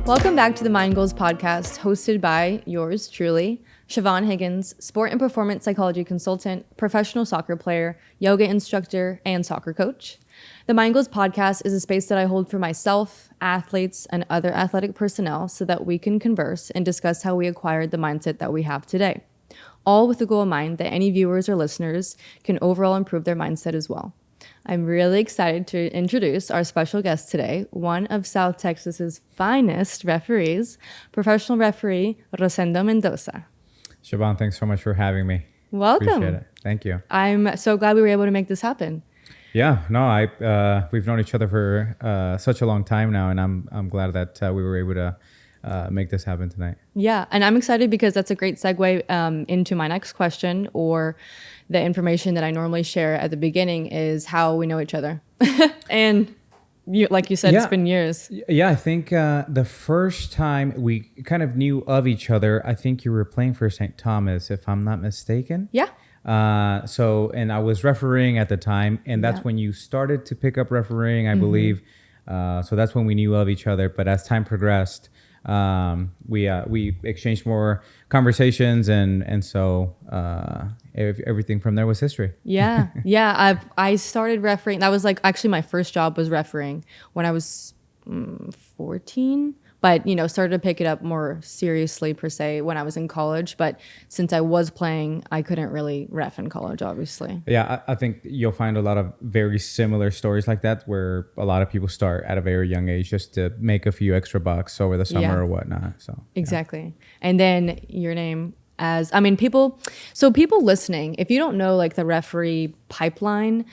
Welcome back to the MindGoals podcast, hosted by yours truly, Siobhan Higgins, sport and performance psychology consultant, professional soccer player, yoga instructor, and soccer coach. The MindGoals podcast is a space that I hold for myself, athletes, and other athletic personnel so that we can converse and discuss how we acquired the mindset that we have today, all with the goal in mind that any viewers or listeners can overall improve their mindset as well. I'm really excited to introduce our special guest today, one of South Texas's finest referees, professional referee Rosendo Mendoza. Siobhan, thanks so much for having me. Welcome. Appreciate it. Thank you. I'm so glad we were able to make this happen. Yeah, no, we've known each other for such a long time now, and I'm glad that we were able to make this happen tonight. Yeah, and I'm excited because that's a great segue into my next question, or the information that I normally share at the beginning is how we know each other. And you, like you said, It's been years. Yeah, I think the first time we kind of knew of each other, I think you were playing for St. Thomas, if I'm not mistaken. Yeah. And I was refereeing at the time, and that's when you started to pick up refereeing, I believe. So that's when we knew of each other. But as time progressed, we exchanged more conversations, and so everything from there was history. Yeah. I started refereeing. That was actually my first job was refereeing when I was 14. But, started to pick it up more seriously, per se, when I was in college. But since I was playing, I couldn't really ref in college, obviously. Yeah, I think you'll find a lot of very similar stories like that, where a lot of people start at a very young age just to make a few extra bucks over the summer or whatnot. So exactly. Yeah. And then your name people listening, if you don't know the referee pipeline,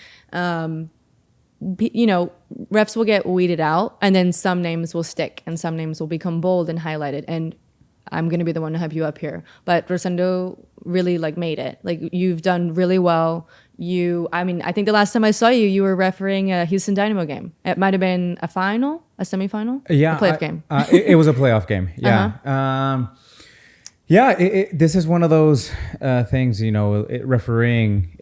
refs will get weeded out, and then some names will stick and some names will become bold and highlighted. And I'm going to be the one to help you up here. But Rosendo really made it. You've done really well. I think the last time I saw you, you were refereeing a Houston Dynamo game. It might have been a semifinal? Yeah. A playoff game. It was a playoff game. Yeah. Uh-huh. This is one of those things, refereeing,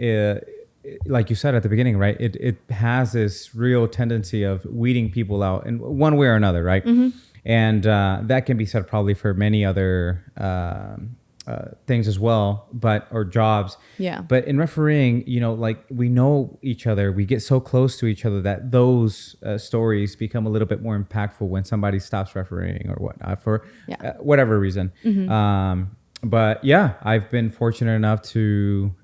like you said at the beginning, right? It has this real tendency of weeding people out in one way or another, right? Mm-hmm. And that can be said probably for many other things as well, or jobs. Yeah. But in refereeing, we know each other. We get so close to each other that those stories become a little bit more impactful when somebody stops refereeing or whatnot for whatever reason. Mm-hmm. But yeah, I've been fortunate enough to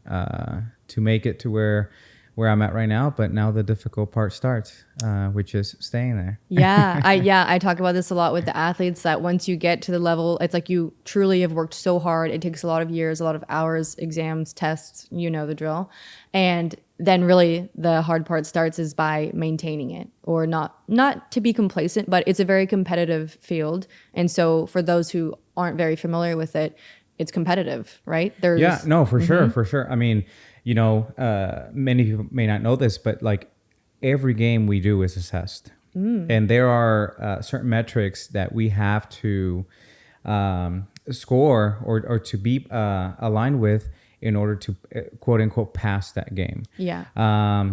make it to where I'm at right now, but now the difficult part starts, which is staying there. I talk about this a lot with the athletes, that once you get to the level, it's like you truly have worked so hard. It takes a lot of years, a lot of hours, exams, tests, the drill. And then really the hard part starts is by maintaining it, or not to be complacent, but it's a very competitive field. And so for those who aren't very familiar with it, it's competitive, right? For sure. I mean, many people may not know this, but every game we do is assessed. And there are certain metrics that we have to score or to be aligned with in order to quote unquote pass that game. Yeah.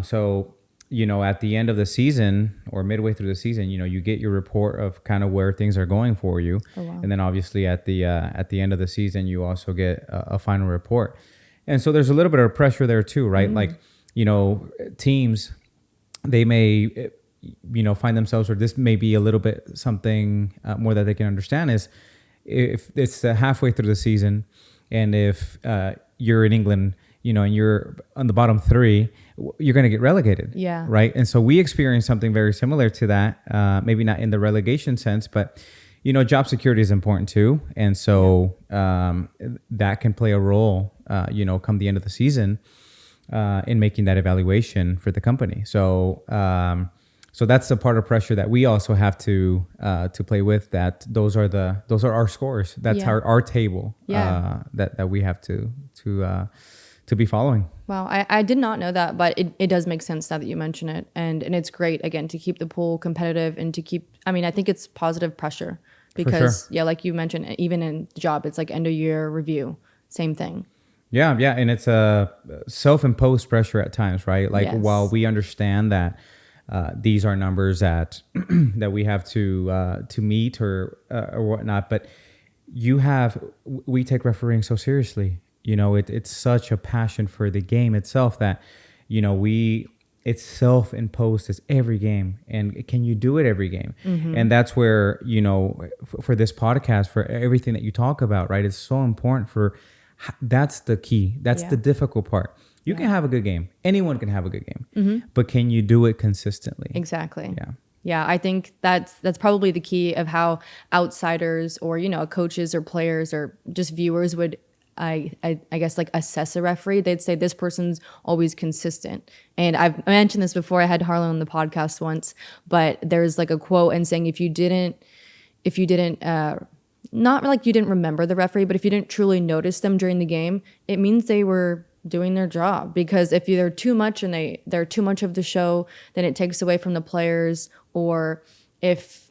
So, at the end of the season or midway through the season, you get your report of kind of where things are going for you. Oh, wow. And then obviously at the end of the season, you also get a final report. And so there's a little bit of pressure there too, right? Teams, they may, find themselves, or this may be a little bit something more that they can understand, is if it's halfway through the season, and if you're in England, and you're on the bottom three, you're going to get relegated. Yeah. Right. And so we experienced something very similar to that, maybe not in the relegation sense, but job security is important too. And so that can play a role, come the end of the season in making that evaluation for the company. So that's the part of pressure that we also have to play with, that those are our scores. That's our table that we have to be following. Wow. I did not know that, but it does make sense now that you mention it. And it's great, again, to keep the pool competitive and to keep, I think it's positive pressure because, like you mentioned, even in the job, it's end of year review, same thing. Yeah. And it's a self-imposed pressure at times, right? While we understand that these are numbers that that we have to meet or whatnot. But we take refereeing so seriously. It's such a passion for the game itself that, it's self-imposed as every game. And can you do it every game? And that's where, for this podcast, for everything that you talk about, right? It's so important that's the key. That's the difficult part. You can have a good game. Anyone can have a good game, but can you do it consistently? Exactly. Yeah. Yeah, I think that's probably the key of how outsiders or, coaches or players or just viewers would, I guess, like assess a referee. They'd say this person's always consistent. And I've mentioned this before. I had Harlan on the podcast once, but there's like a quote and saying if you didn't, not like you didn't remember the referee, but if you didn't truly notice them during the game, it means they were doing their job. Because if they're too much and they're too much of the show, then it takes away from the players. Or there's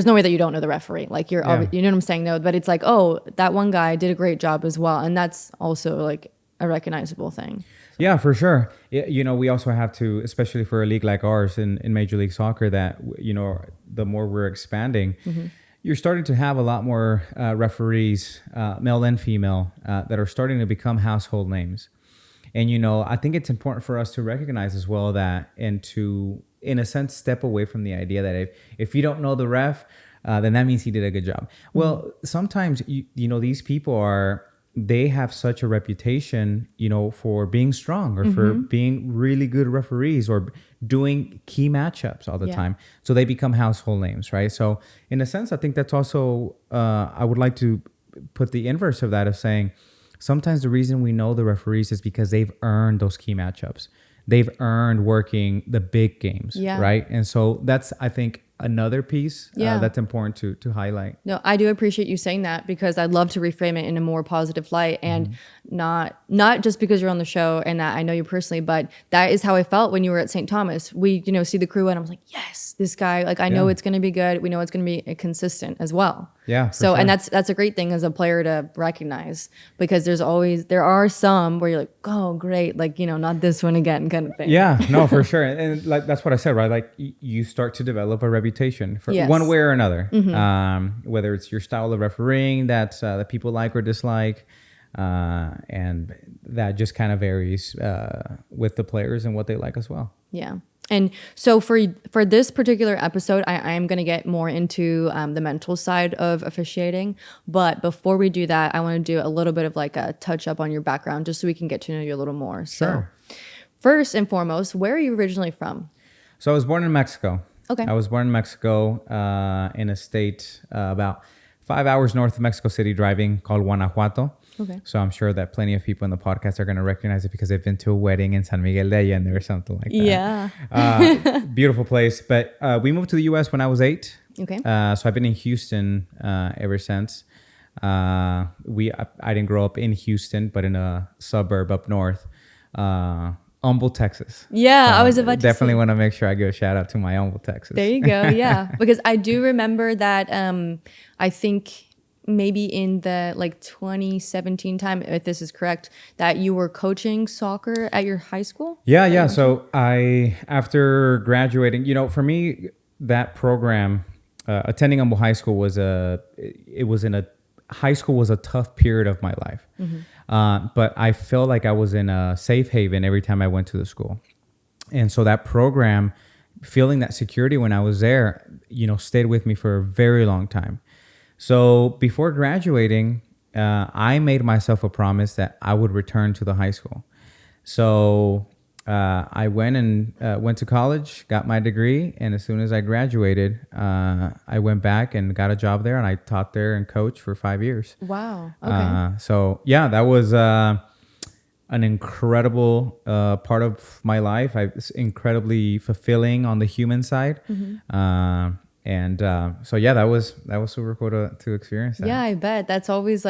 no way that you don't know the referee. Like you know what I'm saying? No, but it's like, oh, that one guy did a great job as well. And that's also like a recognizable thing. Yeah, for sure. We also have to, especially for a league like ours in Major League Soccer, that, the more we're expanding, you're starting to have a lot more referees, male and female, that are starting to become household names. And, I think it's important for us to recognize as well that, and to, in a sense, step away from the idea that if you don't know the ref, then that means he did a good job. Well, sometimes, these people they have such a reputation, for being strong or for being really good referees or doing key matchups all the time. So they become household names, right? So in a sense, I think that's also, I would like to put the inverse of that, of saying sometimes the reason we know the referees is because they've earned those key matchups. They've earned working the big games, right? And so that's, I think, another piece that's important to highlight. No, I do appreciate you saying that, because I'd love to reframe it in a more positive light, and not just because you're on the show and that I know you personally, but that is how I felt when you were at St. Thomas. We, see the crew and I was like, yes, this guy, like I know it's going to be good. We know it's going to be consistent as well. Yeah. So, sure. And that's a great thing as a player to recognize, because there are some where you're like, oh, great. Like, not this one again kind of thing. Yeah, no, for sure. And like, that's what I said, right? Like you start to develop a reputation for one way or another, whether it's your style of refereeing that people like or dislike. And that just kind of varies with the players and what they like as well. Yeah. And so for this particular episode, I am going to get more into the mental side of officiating. But before we do that, I want to do a little bit of like a touch up on your background, just so we can get to know you a little more. Sure. So first and foremost, where are you originally from? So I was born in Mexico. Okay. I was born in Mexico in a state about 5 hours north of Mexico City driving, called Guanajuato. Okay. So I'm sure that plenty of people in the podcast are going to recognize it because they've been to a wedding in San Miguel de Allende or something like that. Yeah. Beautiful place. But we moved to the U.S. when I was 8. Okay. So I've been in Houston ever since. I didn't grow up in Houston, but in a suburb up north. Humble, Texas. Yeah, I was about to definitely want to make sure I give a shout out to my Humble, Texas. There you go. Yeah, because I do remember that. I think maybe in the 2017 time, if this is correct, that you were coaching soccer at your high school. Yeah. So after graduating, for me, that program, attending Humble High School high school was a tough period of my life. But I felt like I was in a safe haven every time I went to the school. And so that program, feeling that security when I was there, stayed with me for a very long time. So before graduating, I made myself a promise that I would return to the high school. So I went to college, got my degree, and as soon as I graduated, I went back and got a job there, and I taught there and coached for 5 years. Wow. Okay. So yeah, that was an incredible part of my life. It's incredibly fulfilling on the human side. So yeah, that was super cool to experience that. Yeah, I bet. That's always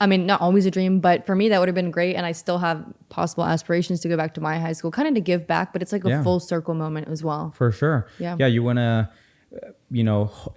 not always a dream, but for me, that would have been great. And I still have possible aspirations to go back to my high school, kind of to give back, but it's like a full circle moment as well. For sure. Yeah. Yeah. You want to,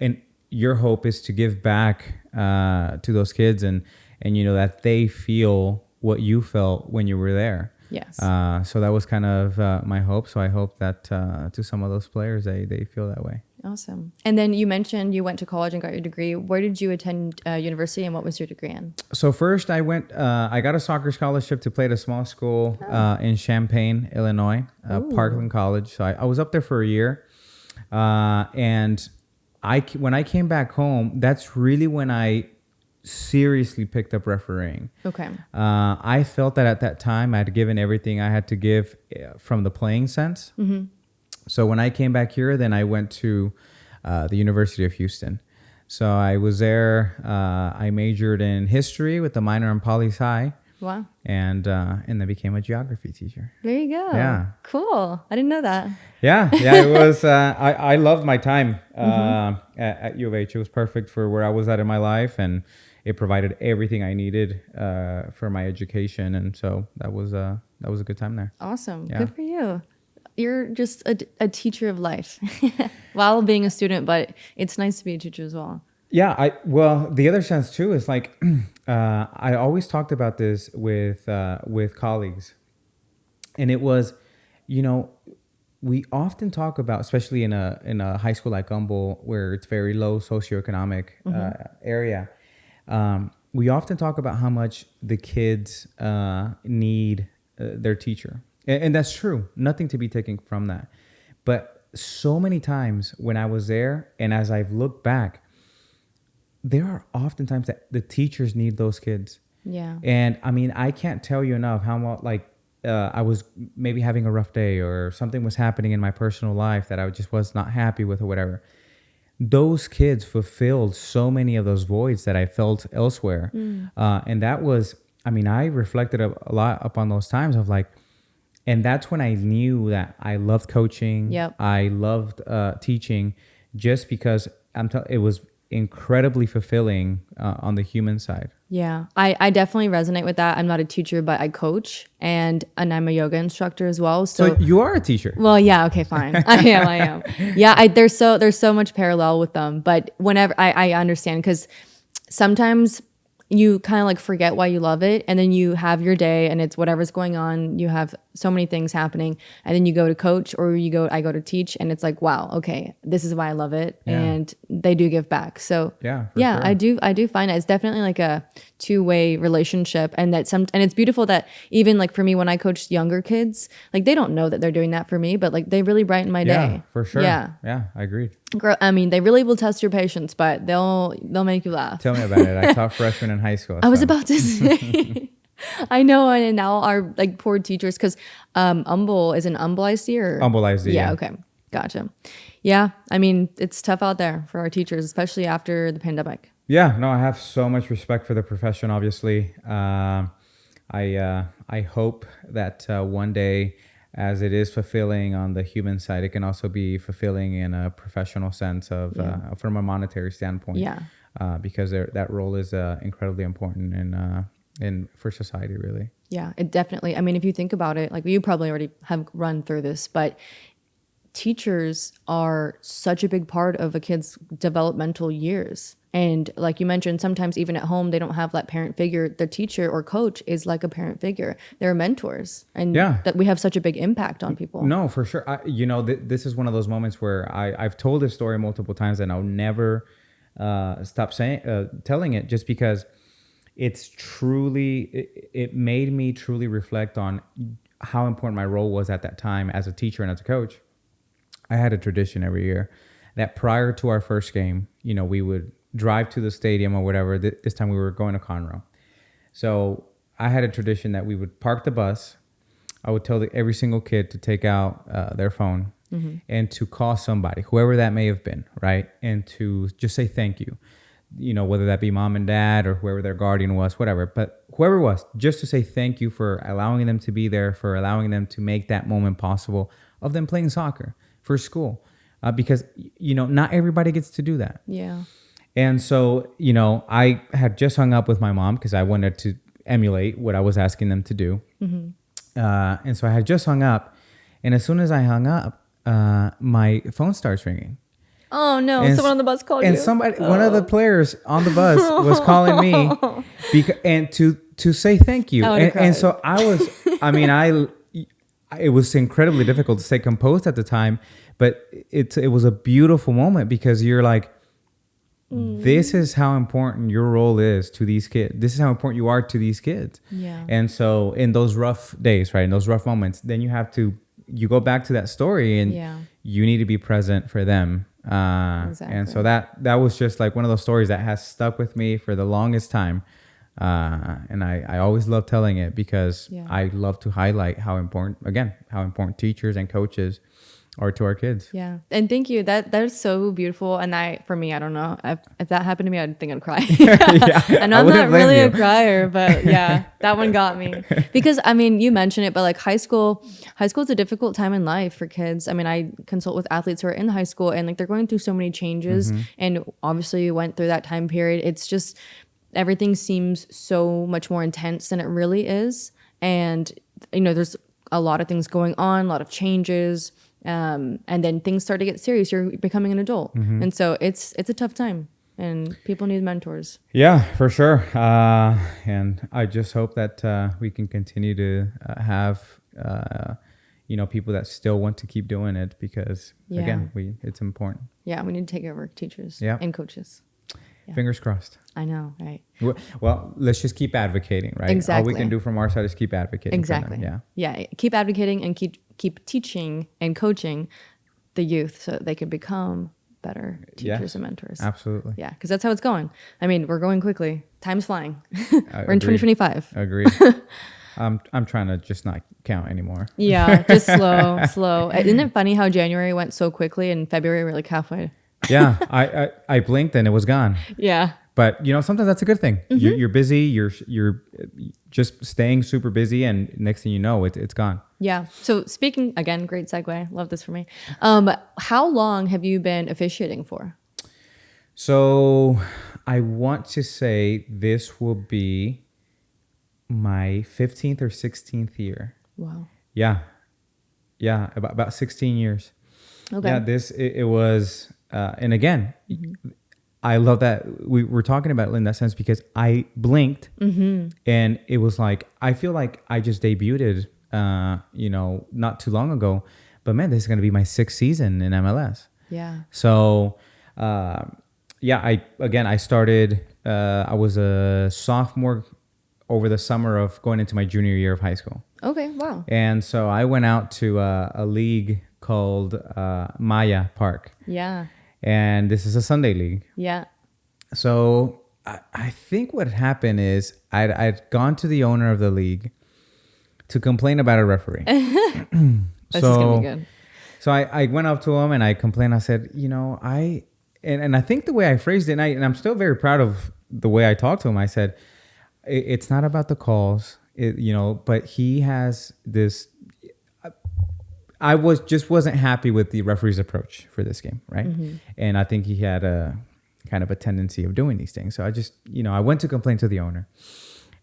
and your hope is to give back to those kids and that they feel what you felt when you were there. Yes. So that was kind of my hope. So I hope that to some of those players, they feel that way. Awesome. And then you mentioned you went to college and got your degree. Where did you attend university, and what was your degree in? So first I went, I got a soccer scholarship to play at a small school in Champaign, Illinois, Parkland College. So I was up there for a year. And when I came back home, that's really when I seriously picked up refereeing. Okay. I felt that at that time I had given everything I had to give from the playing sense. Mm-hmm. So when I came back here, then I went to the University of Houston. So I was there. I majored in history with a minor in poli-sci. Wow. And then became a geography teacher. There you go. Yeah. Cool. I didn't know that. Yeah. It was. I loved my time at U of H. It was perfect for where I was at in my life, and it provided everything I needed for my education. And so that was a good time there. Awesome. Yeah. Good for you. You're just a teacher of life while being a student, but it's nice to be a teacher as well. Yeah, well, the other sense too is like I always talked about this with colleagues, and it was, we often talk about, especially in a high school like Humboldt, where it's very low socioeconomic area. We often talk about how much the kids need their teacher, and that's true. Nothing to be taken from that, but so many times when I was there, and as I've looked back, there are oftentimes that the teachers need those kids. Yeah. And I mean, I can't tell you enough how much I was maybe having a rough day, or something was happening in my personal life that I just was not happy with or whatever. Those kids fulfilled so many of those voids that I felt elsewhere. And that was, I mean, I reflected a lot upon those times of like, and that's when I knew that I loved coaching. Yep. I loved teaching, just because it was incredibly fulfilling on the human side. Yeah, I definitely resonate with that. I'm not a teacher, but I coach, and I'm a yoga instructor as well. So you are a teacher. Well, yeah, okay, fine. I am. Yeah, there's so much parallel with them. But whenever I understand, because sometimes you kind of like forget why you love it, and then you have your day and it's whatever's going on. You have so many things happening, and then you go to coach, or I go to teach, and it's like, wow, okay, this is why I love it. Yeah. And they do give back. So yeah, sure. I do find it's definitely like a two-way relationship, and and it's beautiful that even like for me, when I coach younger kids, like they don't know that they're doing that for me, but like they really brighten my day. Yeah, for sure. Yeah, I agreed. I mean, they really will test your patience, but they'll make you laugh. Tell me about it. I taught freshmen in high school. I was about to say. I know, and now our like poor teachers, because Humble is an Humble IC or Humble IC. Yeah, okay, gotcha. Yeah, I mean, it's tough out there for our teachers, especially after the pandemic. Yeah, no, I have so much respect for the profession. Obviously, I hope that one day, as it is fulfilling on the human side, it can also be fulfilling in a professional sense of from a monetary standpoint. Yeah. Because that role is incredibly important in for society, really. Yeah, it definitely. I mean, if you think about it, like you probably already have run through this, but teachers are such a big part of a kid's developmental years. And like you mentioned, sometimes even at home, they don't have that parent figure. The teacher or coach is like a parent figure. They're mentors. And that we have such a big impact on people. No, for sure. This is one of those moments where I've told this story multiple times, and I'll never stop telling it, just because it's truly, it made me truly reflect on how important my role was at that time as a teacher and as a coach. I had a tradition every year that prior to our first game, we would drive to the stadium or whatever. This time we were going to Conroe. So I had a tradition that we would park the bus. I would tell every single kid to take out their phone and to call somebody, whoever that may have been, right? And to just say thank you. Whether that be mom and dad or whoever their guardian was, whatever. But whoever it was, just to say thank you for allowing them to be there, for allowing them to make that moment possible of them playing soccer for school. Because, not everybody gets to do that. Yeah. And so, I had just hung up with my mom because I wanted to emulate what I was asking them to do. And so I had just hung up. And as soon as I hung up, my phone starts ringing. Oh no! And someone on the bus called you. And one of the players on the bus was calling me, and to say thank you. I And so I was, I mean, it was incredibly difficult to stay composed at the time, but it was a beautiful moment because you're like, this is how important your role is to these kids. This is how important you are to these kids. Yeah. And so in those rough days, right, in those rough moments, then you go back to that story and you need to be present for them. Exactly. And so that was just like one of those stories that has stuck with me for the longest time. And I always love telling it because I love to highlight how important teachers and coaches are to our kids. Yeah. And thank you. That is so beautiful. And for me, I don't know if that happened to me, I'd think I'd cry. And I'm not really a crier, but yeah, that one got me because I mean, you mentioned it, but like high school is a difficult time in life for kids. I mean, I consult with athletes who are in high school and like they're going through so many changes. And obviously you went through that time period. It's just, everything seems so much more intense than it really is. And, you know, there's a lot of things going on, a lot of changes. And then things start to get serious. You're becoming an adult. And so it's a tough time and people need mentors. Yeah, for sure. And I just hope that we can continue to have, people that still want to keep doing it because, again, it's important. Yeah, we need to take over teachers and coaches. Yeah. Fingers crossed. I know, right? Well, let's just keep advocating, right? Exactly. All we can do from our side is keep advocating. Exactly. For them. Yeah. Keep advocating and keep teaching and coaching the youth so that they can become better teachers and mentors. Absolutely. Yeah, because that's how it's going. I mean, we're going quickly. Time's flying. We're in 2025. Agreed. I'm trying to just not count anymore. Yeah, just slow. Isn't it funny how January went so quickly and February we're like halfway? Yeah, I blinked and it was gone. Yeah. But sometimes that's a good thing. You're busy. You're just staying super busy, and next thing you know, it's gone. Yeah. So speaking again, great segue. Love this for me. How long have you been officiating for? So I want to say this will be my 15th or 16th year. Wow. Yeah. About 16 years. Okay. Yeah. It was. And again, I love that we're talking about it in that sense because I blinked and it was like, I feel like I just debuted, not too long ago, but man, this is going to be my 6th season in MLS. Yeah. So, I started, I was a sophomore over the summer of going into my junior year of high school. Okay. Wow. And so I went out to a league called Maya Park. Yeah. And this is a Sunday league. Yeah. So I think what happened is I'd gone to the owner of the league to complain about a referee. This is going to be good. So I went up to him and I complained. I said, and I think the way I phrased it, and I'm still very proud of the way I talked to him. I said, it's not about the calls, but he has this. I wasn't happy with the referee's approach for this game, right? And I think he had a kind of a tendency of doing these things. So I just, I went to complain to the owner,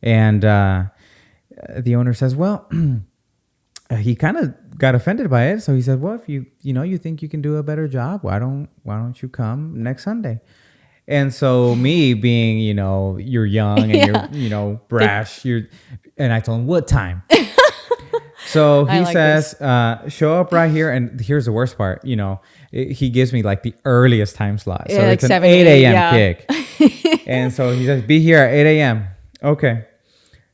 and the owner says, well, he kind of got offended by it. So he said, well, if you think you can do a better job, why don't you come next Sunday? And so me being, you're young and you're brash, and I told him what time. So he says, show up right here. And here's the worst part. He gives me like the earliest time slot. So it's an 8 a.m. kick. And so he says, be here at 8 a.m. Okay.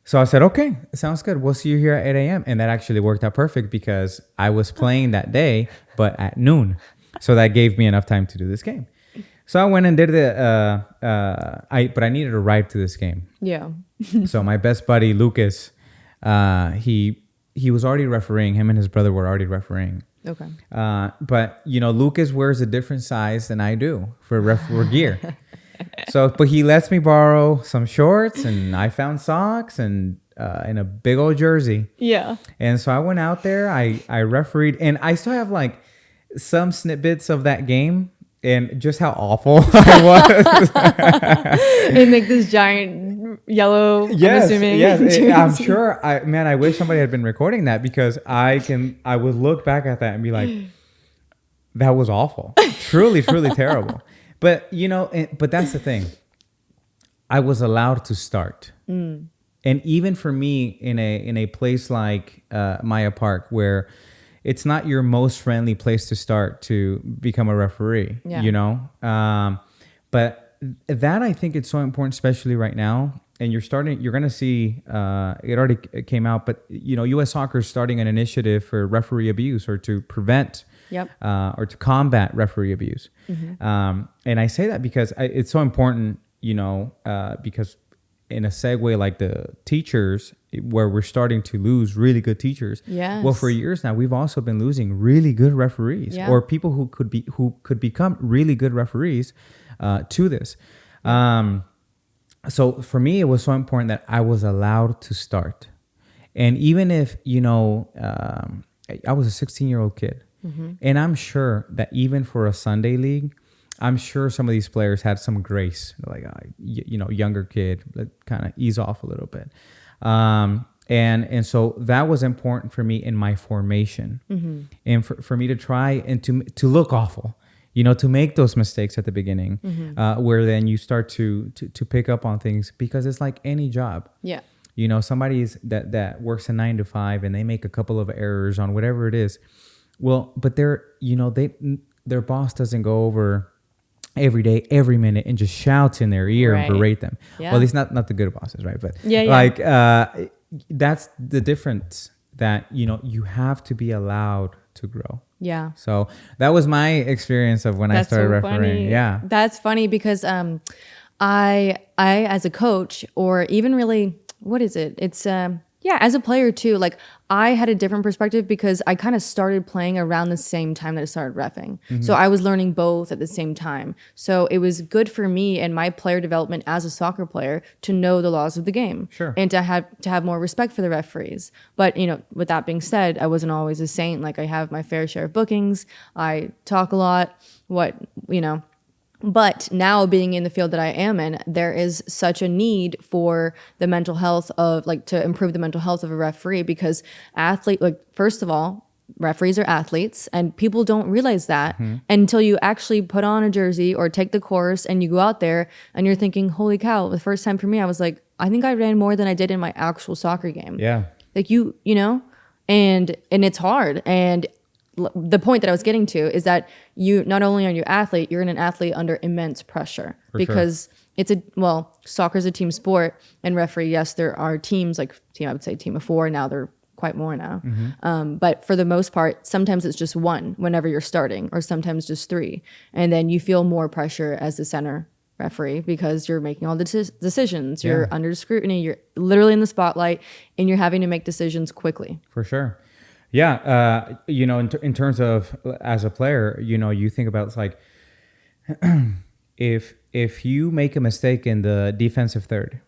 So I said, okay, sounds good. We'll see you here at 8 a.m. And that actually worked out perfect because I was playing that day, but at noon. So that gave me enough time to do this game. So I went and did but I needed a ride to this game. Yeah. So my best buddy, Lucas, he was already refereeing. Him and his brother were already refereeing. Okay. But Lucas wears a different size than I do for gear. So, but he lets me borrow some shorts, and I found socks and a big old jersey. Yeah. And so I went out there. I refereed, and I still have like some snippets of that game. And just how awful I was. And like this giant yellow, yes, I'm assuming. Yes, I'm sure. I wish somebody had been recording that because I would look back at that and be like, that was awful. Truly, truly terrible. But, but that's the thing. I was allowed to start. And even for me, in a place like Maya Park, where it's not your most friendly place to start to become a referee, Yeah. you know. But that, I think it's so important, especially right now. And you're going to see, it already came out, but you know, U.S. Soccer is starting an initiative for referee abuse, or to prevent, or to combat referee abuse. And I say that because it's so important, you know, because in a segue like the teachers, where we're starting to lose really good teachers. Yes. Well, for years now, we've also been losing really good referees, or people who could become really good referees to this. So for me, it was so important that I was allowed to start. And even if, you know, I was a 16-year-old kid, and I'm sure that even for a Sunday league, I'm sure some of these players had some grace, like, you know, younger kid, kind of ease off a little bit. And so that was important for me in my formation, and for me to try and to look awful, you know, to make those mistakes at the beginning, where then you start to pick up on things, because it's like any job. Yeah. You know, somebody's that works a 9 to 5 and they make a couple of errors on whatever it is. Well, but their boss doesn't go over every day, every minute, and just shouts in their ear and berate them. Yeah. Well, at least not the good bosses, right? But like that's the difference, that, you know, you have to be allowed to grow. Yeah. So that was my experience of when I started refereeing. Funny. Yeah. That's funny because I as a coach, or even really, what is it? It's as a player too, like I had a different perspective because I kind of started playing around the same time that I started reffing. So I was learning both at the same time. So it was good for me and my player development as a soccer player to know the laws of the game. Sure. And to have more respect for the referees. But, you know, with that being said, I wasn't always a saint. Like, I have my fair share of bookings. I talk a lot. But now, being in the field that I am in, there is such a need for the mental health of, like, to improve the mental health of a referee, because first of all, referees are athletes, and people don't realize that until you actually put on a jersey or take the course and you go out there and you're thinking, holy cow, the first time for me, I was like, I think I ran more than I did in my actual soccer game. Yeah. Like, you know, and it's hard. And the point that I was getting to is that you not only are you an athlete, you're an athlete under immense pressure, because soccer's a team sport, and referee, yes, there are teams, like I would say team of 4 now, they're quite more now. But for the most part, sometimes it's just 1 whenever you're starting, or sometimes just 3. And then you feel more pressure as the center referee, because you're making all the decisions, you're under scrutiny, you're literally in the spotlight, and you're having to make decisions quickly. For sure. Yeah, you know, in terms of as a player, you know, you think about, it's like, if you make a mistake in the defensive third,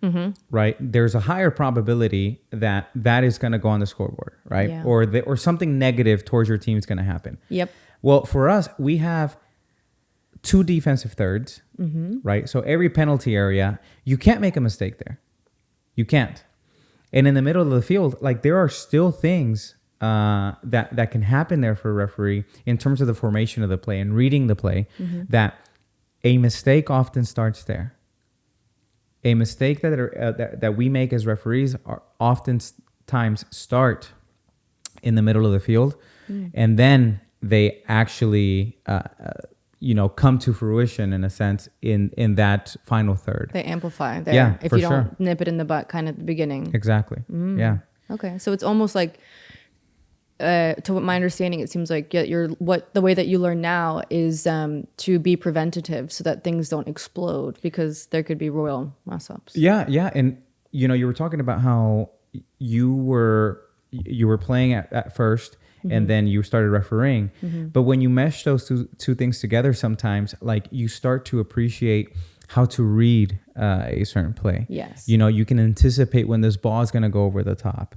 right, there's a higher probability that is going to go on the scoreboard, right? Yeah. Or something negative towards your team is going to happen. Yep. Well, for us, we have 2 defensive thirds, right? So every penalty area, you can't make a mistake there. You can't. And in the middle of the field, like, there are still things that can happen there for a referee in terms of the formation of the play and reading the play, that a mistake often starts there. A mistake that we make as referees are oftentimes start in the middle of the field, and then they actually come to fruition, in a sense, in that final third. They amplify there if you don't sure. nip it in the butt kind of at the beginning. Exactly. Yeah. Okay, so it's almost like, to what my understanding, it seems like the way that you learn now is to be preventative, so that things don't explode, because there could be royal mess ups. Yeah, and you know, you were talking about how you were playing at first, and then you started refereeing. But when you mesh those two things together, sometimes, like, you start to appreciate how to read a certain play. Yes. You know, you can anticipate when this ball is going to go over the top.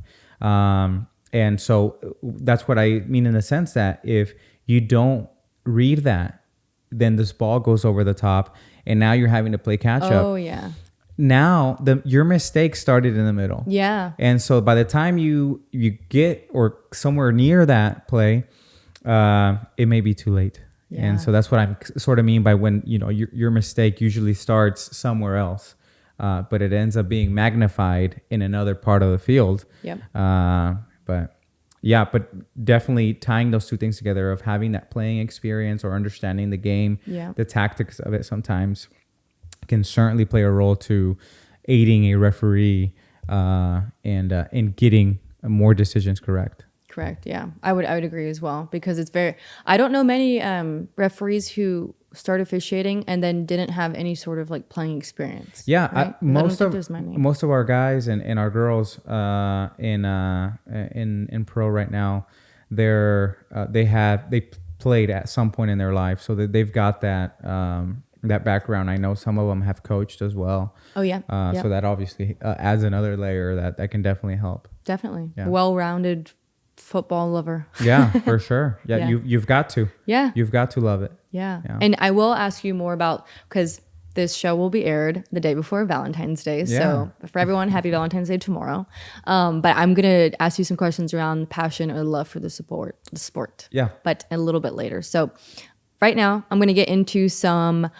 And so that's what I mean, in the sense that if you don't read that, then this ball goes over the top, and now you're having to play catch up. Oh, yeah. Now your mistake started in the middle. Yeah. And so by the time you get or somewhere near that play, it may be too late. Yeah. And so that's what I sort of mean by when, you know, your mistake usually starts somewhere else. but it ends up being magnified in another part of the field. Yep. But yeah, but definitely tying those two things together of having that playing experience or understanding the game, Yeah. the tactics of it sometimes can certainly play a role to aiding a referee and in getting more decisions correct. Correct. Yeah, I would agree as well, because it's very. I don't know many referees who start officiating and then didn't have any sort of like playing experience. Yeah, right? most of our guys and our girls in pro right now, they played at some point in their life, so that they've got that background. I know some of them have coached as well. Oh yeah. Yep. So that obviously adds another layer that can definitely help. Definitely. Yeah. Well-rounded football lover. Yeah, for sure. Yeah, Yeah. you've got to. Yeah. You've got to love it. Yeah. Yeah. And I will ask you more about, because this show will be aired the day before Valentine's Day. Yeah. So for everyone, happy Valentine's Day tomorrow. But I'm going to ask you some questions around passion or love for the sport. Yeah. But a little bit later. So right now, I'm going to get into some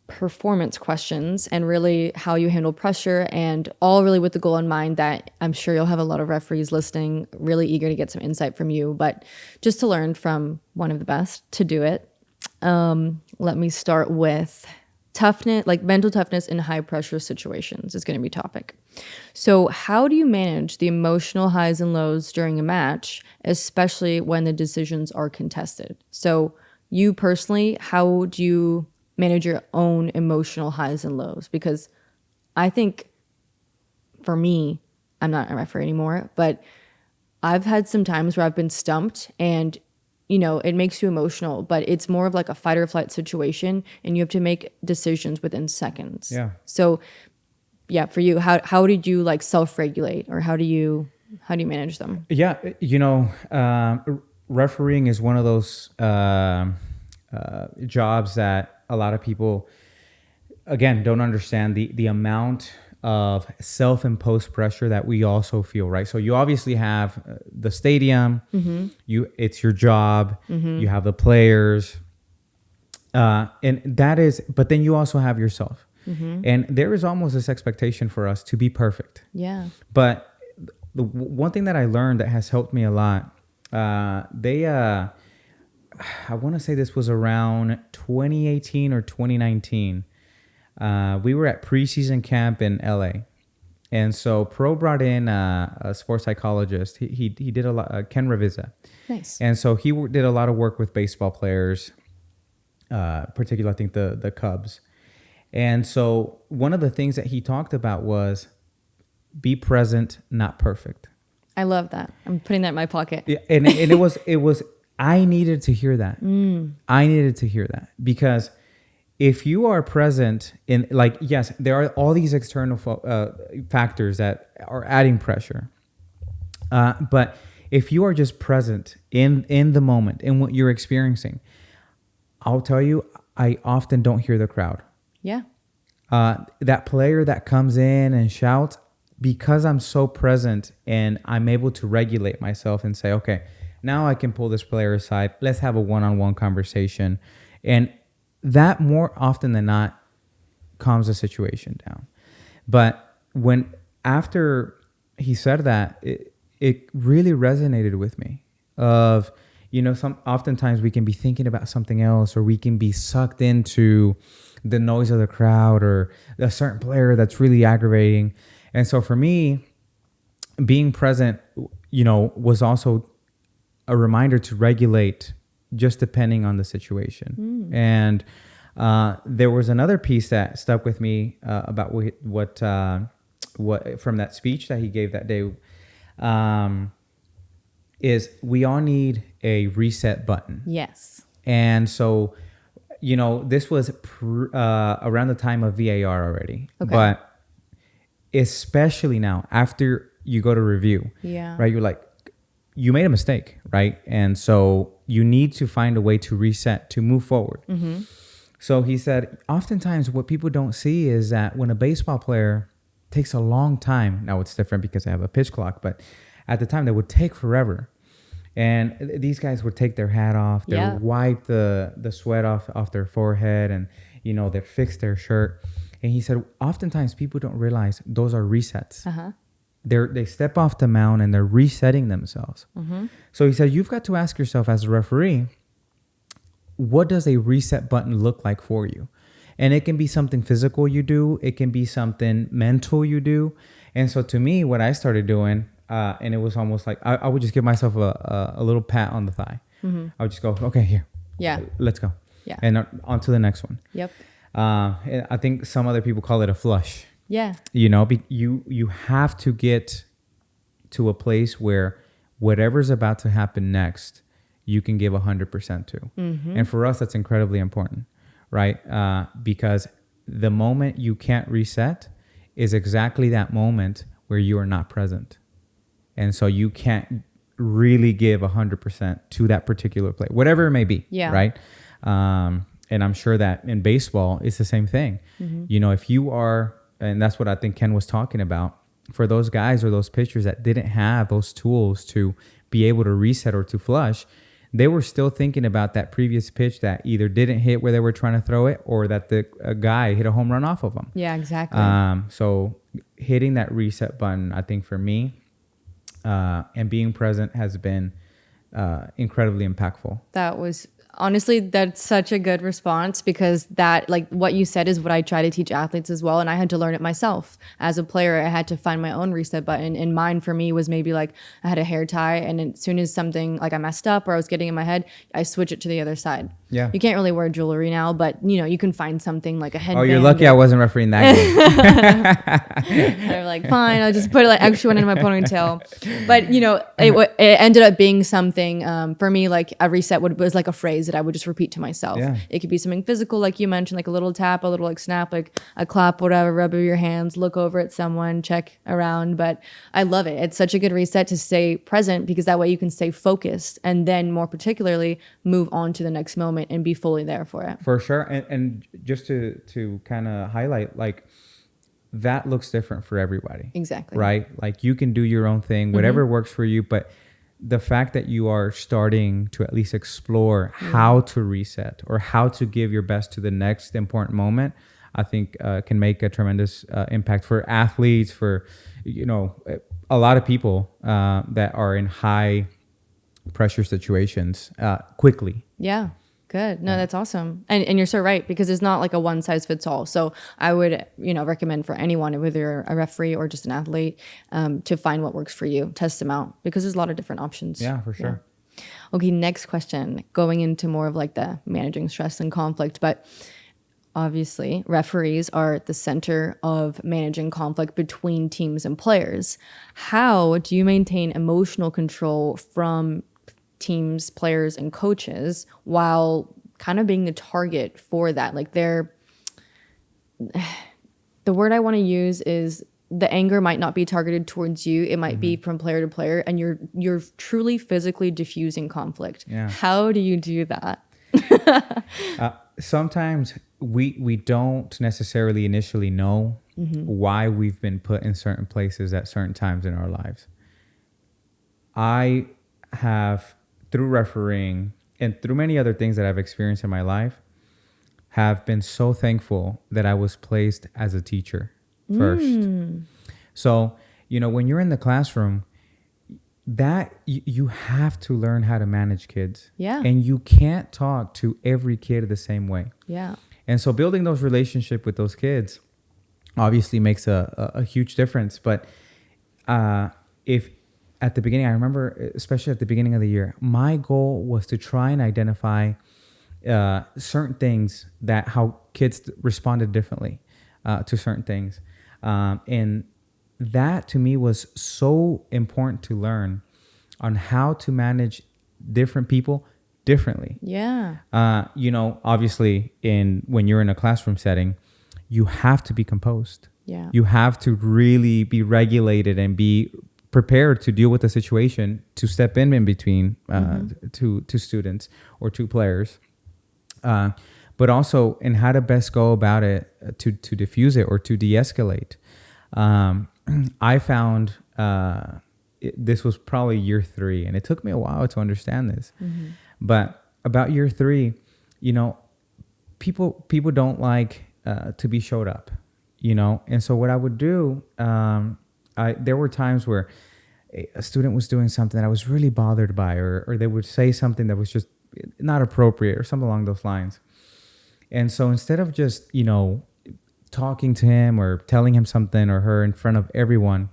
performance questions and really how you handle pressure, and all really with the goal in mind that I'm sure you'll have a lot of referees listening, really eager to get some insight from you, but just to learn from one of the best to do it. Let me start with toughness, like mental toughness in high pressure situations is going to be topic. So how do you manage the emotional highs and lows during a match, especially when the decisions are contested? So you personally, how do you manage your own emotional highs and lows? Because I think for me, I'm not a referee anymore, but I've had some times where I've been stumped and, it makes you emotional, but it's more of like a fight or flight situation and you have to make decisions within seconds. Yeah. So yeah, for you, how did you like self-regulate, or how do you manage them? Yeah. Refereeing is one of those jobs that a lot of people, again, don't understand the amount of self-imposed pressure that we also feel, right? So you obviously have the stadium, it's your job, you have the players, and that is, but then you also have yourself. And there is almost this expectation for us to be perfect. Yeah. But the one thing that I learned that has helped me a lot, I want to say this was around 2018 or 2019. We were at preseason camp in LA. And so Pro brought in a sports psychologist. He did a lot, Ken Ravizza. Nice. And so he did a lot of work with baseball players, particularly I think the Cubs. And so one of the things that he talked about was be present, not perfect. I love that. I'm putting that in my pocket. Yeah, and it was I needed to hear that. I needed to hear that, because if you are present in, like, yes, there are all these external factors that are adding pressure. But if you are just present in the moment, in what you're experiencing, I'll tell you, I often don't hear the crowd. Yeah. That player that comes in and shouts, because I'm so present and I'm able to regulate myself and say, okay, now I can pull this player aside. Let's have a one-on-one conversation. And that more often than not calms the situation down. But after he said that, it really resonated with me of, oftentimes we can be thinking about something else, or we can be sucked into the noise of the crowd or a certain player that's really aggravating. And so for me, being present, was also a reminder to regulate just depending on the situation. And there was another piece that stuck with me about what from that speech that he gave that day, is we all need a reset button. Yes. And so, this was around the time of VAR already. Okay. But especially now, after you go to review, right? You're like, you made a mistake, right? And so you need to find a way to reset, to move forward. So he said, oftentimes what people don't see is that when a baseball player takes a long time, now it's different because they have a pitch clock, but at the time they would take forever. And these guys would take their hat off, they would wipe the sweat off their forehead, and, they'd fix their shirt. And he said, oftentimes people don't realize those are resets. Uh-huh. They step off the mound and they're resetting themselves. Mm-hmm. So he said, you've got to ask yourself as a referee, what does a reset button look like for you? And it can be something physical you do. It can be something mental you do. And so to me, what I started doing, and it was almost like I would just give myself a little pat on the thigh. Mm-hmm. I would just go, okay, here. Yeah. Let's go. Yeah. And on to the next one. Yep. And I think some other people call it a flush. Yeah. You know, you have to get to a place where whatever's about to happen next, you can give 100% to. Mm-hmm. And for us, that's incredibly important, right? Because the moment you can't reset is exactly that moment where you are not present. And so you can't really give 100% to that particular play, whatever it may be, right? And I'm sure that in baseball, it's the same thing. Mm-hmm. You know, if you are, and that's what I think Ken was talking about, for those guys or those pitchers that didn't have those tools to be able to reset or to flush, they were still thinking about that previous pitch that either didn't hit where they were trying to throw it or that the guy hit a home run off of them. Yeah, exactly. So hitting that reset button, I think for me, and being present has been incredibly impactful. That was honestly, that's such a good response, because that, like what you said, is what I try to teach athletes as well. And I had to learn it myself as a player. I had to find my own reset button. And mine for me was maybe like I had a hair tie, and as soon as something like I messed up or I was getting in my head, I switch it to the other side. Yeah. You can't really wear jewelry now, but you know, you can find something like a headband. Oh, you're lucky I wasn't refereeing that game. They're like, fine, I'll just put like extra one in my ponytail. But you know, it ended up being something for me, like a reset was like a phrase that I would just repeat to myself. Yeah. It could be something physical, like you mentioned, like a little tap, a little like snap, like a clap, whatever, rub of your hands, look over at someone, check around. But I love it. It's such a good reset to stay present, because that way you can stay focused and then more particularly move on to the next moment and be fully there for it. For sure. And just to kind of highlight, like, that looks different for everybody. Exactly. Right? Like, you can do your own thing, whatever works for you, but the fact that you are starting to at least explore how to reset or how to give your best to the next important moment, I think can make a tremendous impact for athletes, for, you know, a lot of people that are in high pressure situations quickly. Yeah. Good. No, that's awesome. And you're so right, because it's not like a one size fits all. So I would, you know, recommend for anyone, whether you're a referee or just an athlete, to find what works for you, test them out, because there's a lot of different options. Yeah, for sure. Yeah. Okay. Next question, going into more of like the managing stress and conflict, but obviously referees are at the center of managing conflict between teams and players. How do you maintain emotional control from teams, players, and coaches while kind of being the target for that? Like, the word I want to use is the anger might not be targeted towards you. It might be from player to player, and you're truly physically diffusing conflict. Yeah. How do you do that? Sometimes we don't necessarily initially know why we've been put in certain places at certain times in our lives. I have, through refereeing and through many other things that I've experienced in my life, have been so thankful that I was placed as a teacher first. So, you know, when you're in the classroom, that you have to learn how to manage kids. Yeah. And you can't talk to every kid the same way. Yeah. And so building those relationships with those kids obviously makes a huge difference. But if at the beginning, I remember, especially at the beginning of the year, my goal was to try and identify certain things, that how kids responded differently to certain things. And that to me was so important to learn on how to manage different people differently. Yeah. You know, obviously when you're in a classroom setting, you have to be composed. Yeah. You have to really be regulated and be prepared to deal with the situation, to step in between to students or to players, but also in how to best go about it to diffuse it or to de-escalate. I found this was probably year 3, and it took me a while to understand this. But about year 3, you know, people don't like to be showed up. And so what I would do, there were times where a student was doing something that I was really bothered by, or they would say something that was just not appropriate or something along those lines. And so instead of just, talking to him or telling him something or her in front of everyone,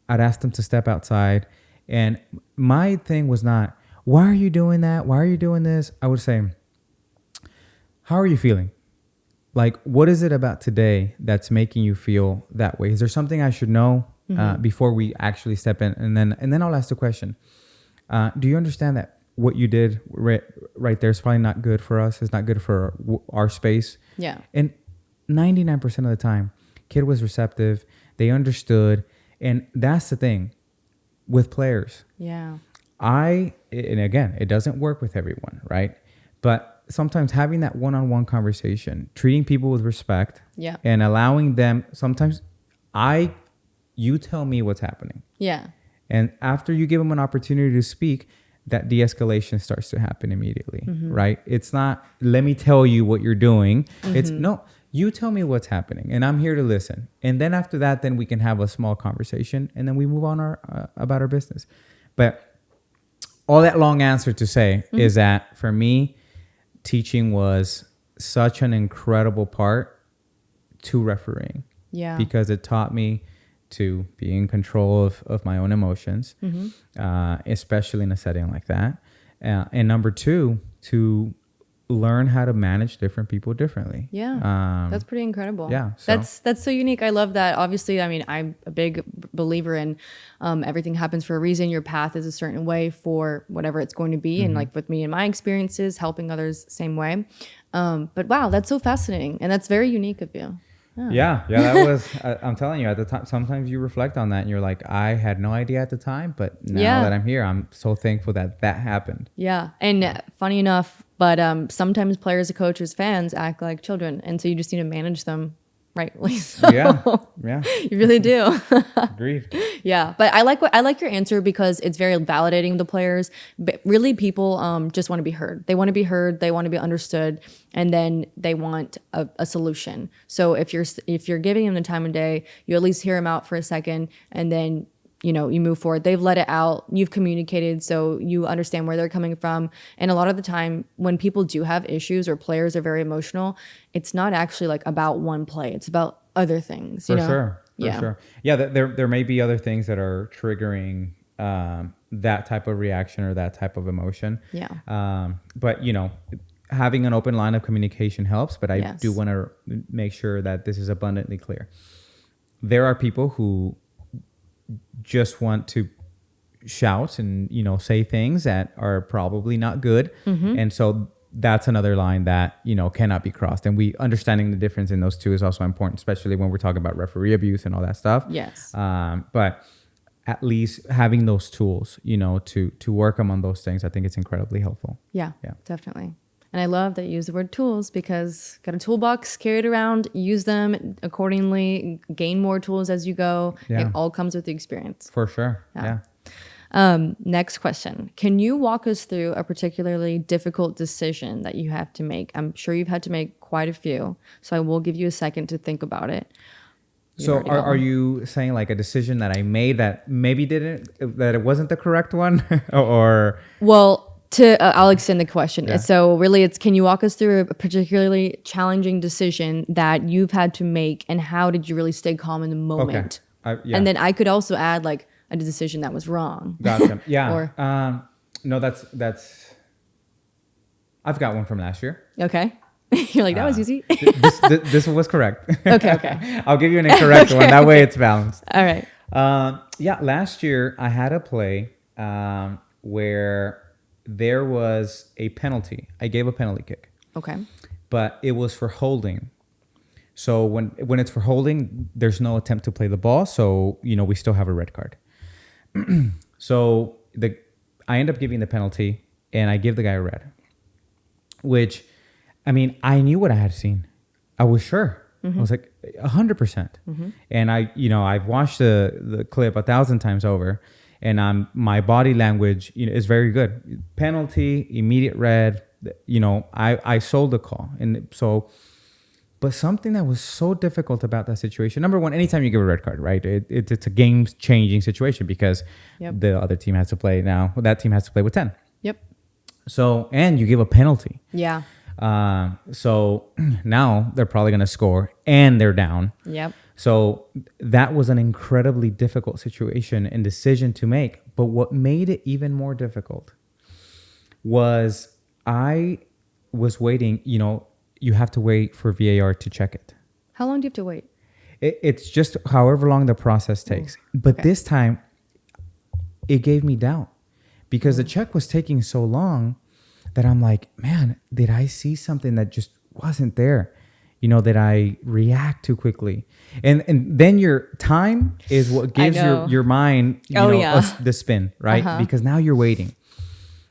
I'd ask them to step outside. And my thing was not, why are you doing that? Why are you doing this? I would say, how are you feeling? Like, what is it about today that's making you feel that way? Is there something I should know before we actually step in? And then I'll ask the question, do you understand that what you did right there is probably not good for us? It's not good for our space. Yeah. And 99% of the time, kid was receptive. They understood. And that's the thing with players. Yeah. And again, it doesn't work with everyone, right? But sometimes having that one-on-one conversation, treating people with respect, and allowing them, sometimes you tell me what's happening. Yeah. And after you give them an opportunity to speak, that de-escalation starts to happen immediately, right? It's not, let me tell you what you're doing. It's, no, you tell me what's happening and I'm here to listen. And then after that, then we can have a small conversation and then we move on about our business. But all that long answer to say is that for me, teaching was such an incredible part to refereeing. Yeah. Because it taught me to be in control of my own emotions, especially in a setting like that. And number two, to learn how to manage different people differently. Yeah. That's pretty incredible. Yeah. So. That's so unique. I love that. Obviously, I mean, I'm a big believer in everything happens for a reason. Your path is a certain way for whatever it's going to be. And like with me and my experiences, helping others, same way. But wow, that's so fascinating. And that's very unique of you. Yeah, that was, I'm telling you, at the time, sometimes you reflect on that and you're like, I had no idea at the time, but now that I'm here, I'm so thankful that happened. Yeah. And funny enough, but sometimes players, coaches, fans act like children. And so you just need to manage them rightly. So Yeah. You really do. Agreed. Yeah. But I like your answer because it's very validating to the players. But really people just want to be heard. They want to be heard. They want to be understood. And then they want a solution. So if you're giving them the time of day, you at least hear them out for a second and then you move forward. They've let it out. You've communicated, so you understand where they're coming from. And a lot of the time when people do have issues or players are very emotional, it's not actually like about one play. It's about other things. For sure. Yeah, there may be other things that are triggering that type of reaction or that type of emotion. Yeah. But having an open line of communication helps, but I do want to make sure that this is abundantly clear. There are people who just want to shout and, say things that are probably not good. And so that's another line that, cannot be crossed. And understanding the difference in those two is also important, especially when we're talking about referee abuse and all that stuff. Yes. But at least having those tools, to work among those things, I think it's incredibly helpful. Yeah, definitely. And I love that you use the word tools because got a toolbox, carry it around, use them accordingly, gain more tools as you go. Yeah. It all comes with the experience. For sure. Yeah. Next question. Can you walk us through a particularly difficult decision that you have to make? I'm sure you've had to make quite a few, so I will give you a second to think about it. So are you saying like a decision that I made that maybe that it wasn't the correct one or? Well, I'll extend the question. Yeah. So really it's, can you walk us through a particularly challenging decision that you've had to make and how did you really stay calm in the moment? Okay. And then I could also add like a decision that was wrong. Gotcha. Yeah. Or, no, that's, I've got one from last year. Okay. You're like, that was easy. This was correct. Okay. I'll give you an incorrect one. That way it's balanced. All right. Last year I had a play where there was a penalty. I gave a penalty kick. Okay. But it was for holding. So when it's for holding, there's no attempt to play the ball. So, we still have a red card. So I end up giving the penalty and I give the guy a red, which, I I knew what I had seen. I was sure. I was like 100%. And I've watched the clip 1,000 times over. And my body language, is very good. Penalty, immediate red. I sold the call, and so, But something that was so difficult about that situation, number one, anytime you give a red card, right? It's a game-changing situation because the other team has to play now. Well, that team has to play with 10. Yep. So, and you give a penalty. Yeah. So now they're probably going to score and they're down. Yep. So that was an incredibly difficult situation and decision to make. But what made it even more difficult was I was waiting, you have to wait for VAR to check it. How long do you have to wait? It's just however long the process takes. But this time, it gave me doubt because the check was taking so long that I'm like, man, did I see something that just wasn't there? That I react too quickly. And then your time is what gives your mind, the spin, right? Uh-huh. Because now you're waiting.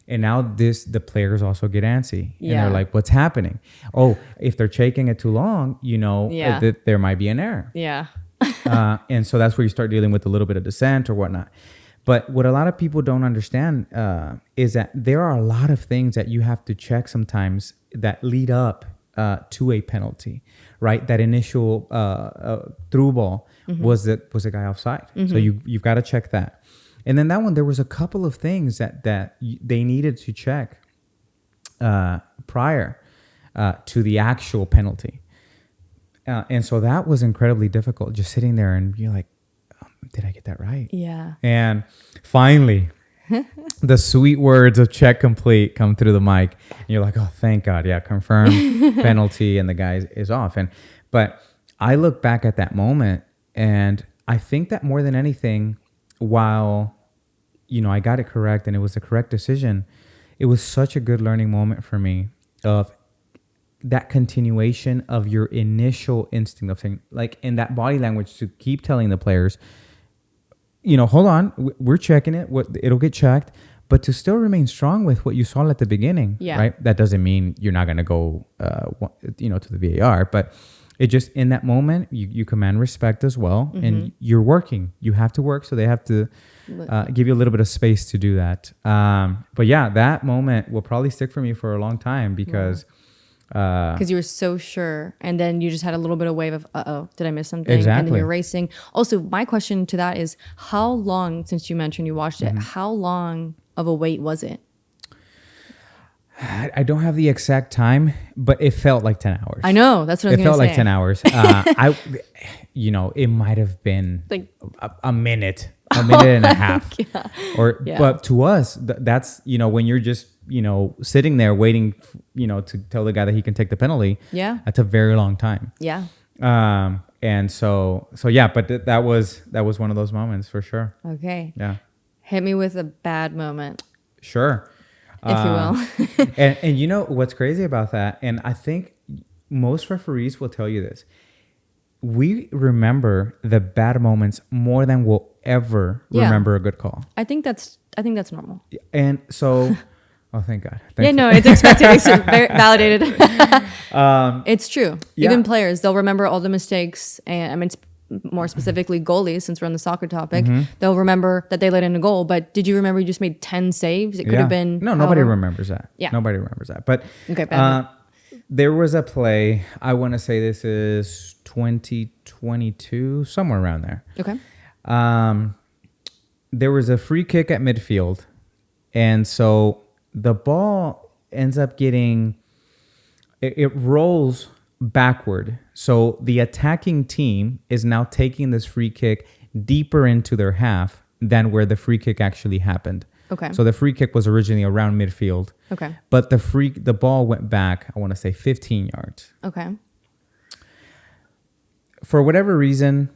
And now the players also get antsy. And they're like, what's happening? Oh, if they're checking it too long, there might be an error. Yeah. And so that's where you start dealing with a little bit of dissent or whatnot. But what a lot of people don't understand is that there are a lot of things that you have to check sometimes that lead up to a penalty, right? That initial through ball was a guy offside. So you've got to check that. And then that one, there was a couple of things that they needed to check prior to the actual penalty. And so that was incredibly difficult, just sitting there and you're like, did I get that right? Yeah. And finally, the sweet words of check complete come through the mic. And you're like, oh, thank God. Yeah, confirm penalty and the guy is off. But I look back at that moment and I think that more than anything, while, I got it correct and it was the correct decision, it was such a good learning moment for me of that continuation of your initial instinct of saying, like in that body language, to keep telling the players, hold on, we're checking it. It'll get checked, but to still remain strong with what you saw at the beginning, right? That doesn't mean you're not going to go, to the VAR, but it just in that moment you command respect as well, and you're working. You have to work, so they have to give you a little bit of space to do that. But yeah, that moment will probably stick for me for a long time because. Because you were so sure, and then you just had a little bit of wave of, did I miss something? Exactly. And then you're racing. Also, my question to that is, how long, since you mentioned you watched it, how long of a wait was it? I don't have the exact time, but it felt like 10 hours. I know, that's what I was going to say. It felt like 10 hours. It might have been like a minute and a half. But to us, that's, when you're just, sitting there waiting, to tell the guy that he can take the penalty. Yeah. That's a very long time. Yeah. And so yeah, but that was one of those moments for sure. Okay. Yeah. Hit me with a bad moment. Sure. If you will. and what's crazy about that, and I think most referees will tell you this, we remember the bad moments more than we'll ever remember a good call. I think that's normal. And so, oh, thank God. It's expected. It's validated. It's true. Even players, they'll remember all the mistakes, and I mean, more specifically goalies, since we're on the soccer topic, they'll remember that they let in a goal, but did you remember you just made 10 saves? It could have been... No, nobody remembers that. Yeah. Nobody remembers that. But there was a play, I want to say this is 2022, somewhere around there. Okay. There was a free kick at midfield, and so the ball ends up getting... It rolls backward. So the attacking team is now taking this free kick deeper into their half than where the free kick actually happened. Okay. So the free kick was originally around midfield. Okay. But the ball went back, I want to say 15 yards. Okay. For whatever reason,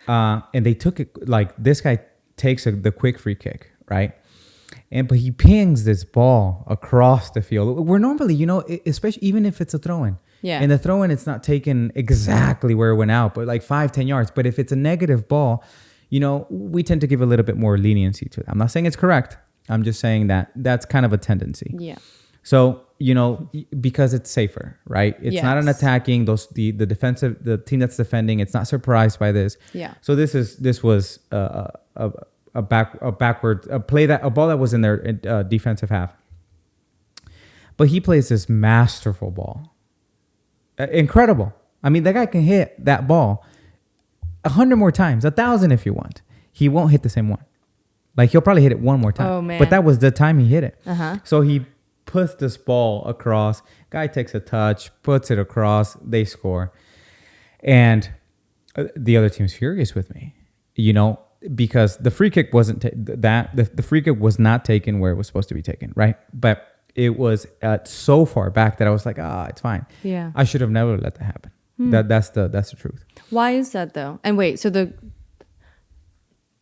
and they took it, like this guy takes the quick free kick, right? But he pings this ball across the field. Where normally, especially even if it's a throw-in. Yeah. In the throw-in, it's not taken exactly where it went out, but like 5-10 yards. But if it's a negative ball, we tend to give a little bit more leniency to it. I'm not saying it's correct. I'm just saying that that's kind of a tendency. Yeah. So, because it's safer, right? It's not an attacking, the team that's defending, it's not surprised by this. Yeah. So this was a ball that was in their defensive half. But he plays this masterful ball. Incredible. I mean, that guy can hit that ball 100 more times, 1,000 if you want. He won't hit the same one. Like, he'll probably hit it one more time. Oh, man. But that was the time he hit it. Uh-huh. So he puts this ball across. Guy takes a touch, puts it across. They score. And the other team's furious with me, because the free kick wasn't the free kick was not taken where it was supposed to be taken, right? But it was so far back that I was like, it's fine. Yeah. I should have never let that happen. That's the truth. Why is that though? And wait, so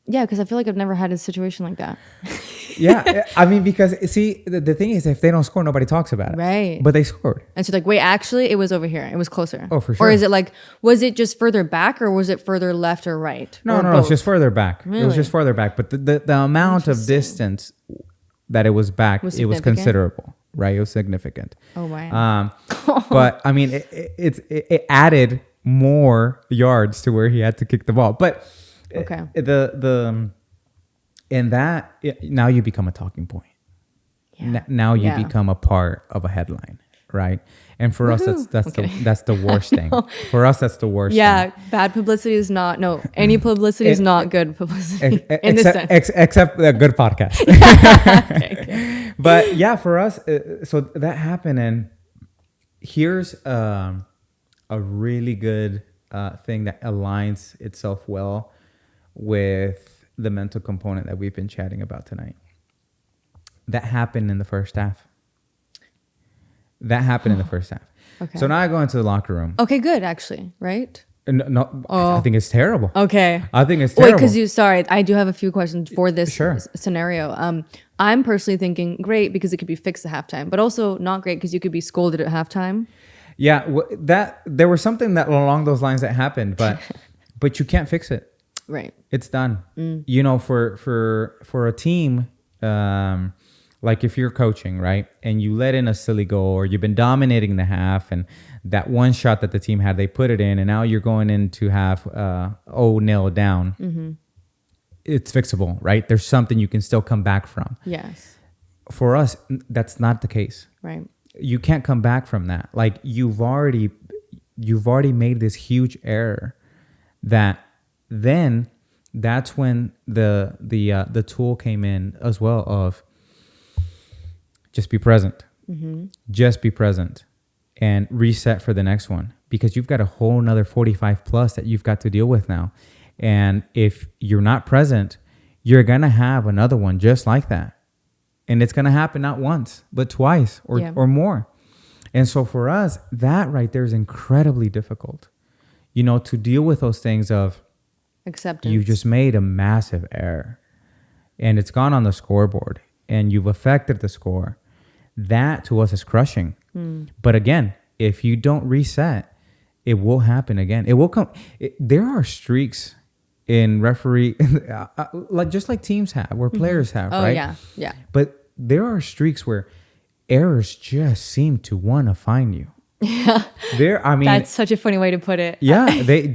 because I feel like I've never had a situation like that. Yeah, I mean, because see, the thing is, if they don't score, nobody talks about it. Right. But they scored. And so like, wait, actually, it was over here. It was closer. Oh, for sure. Or is it like, was it just further back or was it further left or right? No, or no, both? it's just further back. Really? It was just further back. But the amount of distance that it was back, it was considerable, right? It was significant. Oh, wow. But I mean, it added more yards to where he had to kick the ball. But okay. Now you become a talking point. Yeah. Now you become a part of a headline, right? And for us, that's the worst thing. For us, that's the worst. Yeah, thing. bad publicity is not. No, any publicity is not good publicity. In this sense, except a good podcast. Okay. But yeah, for us, so that happened, and here's a really good thing that aligns itself well with the mental component that we've been chatting about tonight. That happened in the first half. Okay. So now I go into the locker room. Okay, good, actually, right? No, I think it's terrible. Okay. I think it's terrible. Wait, because I do have a few questions for this scenario. I'm personally thinking great because it could be fixed at halftime, but also not great because you could be scolded at halftime. Yeah, there was something that along those lines that happened, but you can't fix it. Right. It's done. For a team, like if you're coaching, right, and you let in a silly goal or you've been dominating the half and that one shot that the team had, they put it in, and now you're going into half 0-0 down. Mm-hmm. It's fixable, right? There's something you can still come back from. Yes. For us, that's not the case. Right. You can't come back from that. Like you've already made this huge error that then that's when the tool came in as well of just be present. Mm-hmm. Just be present and reset for the next one, because you've got a whole nother 45 plus that you've got to deal with now. And if you're not present, you're going to have another one just like that. And it's going to happen not once, but twice or more. And so for us, that right there is incredibly difficult, to deal with those things of acceptance. You've just made a massive error and it's gone on the scoreboard and you've affected the score. That to us is crushing. But again, if you don't reset, it will happen again. It will come. There are streaks in referee, just like teams have, where players have, right? Oh, yeah. But there are streaks where errors just seem to want to find you. Yeah. That's such a funny way to put it. Yeah. They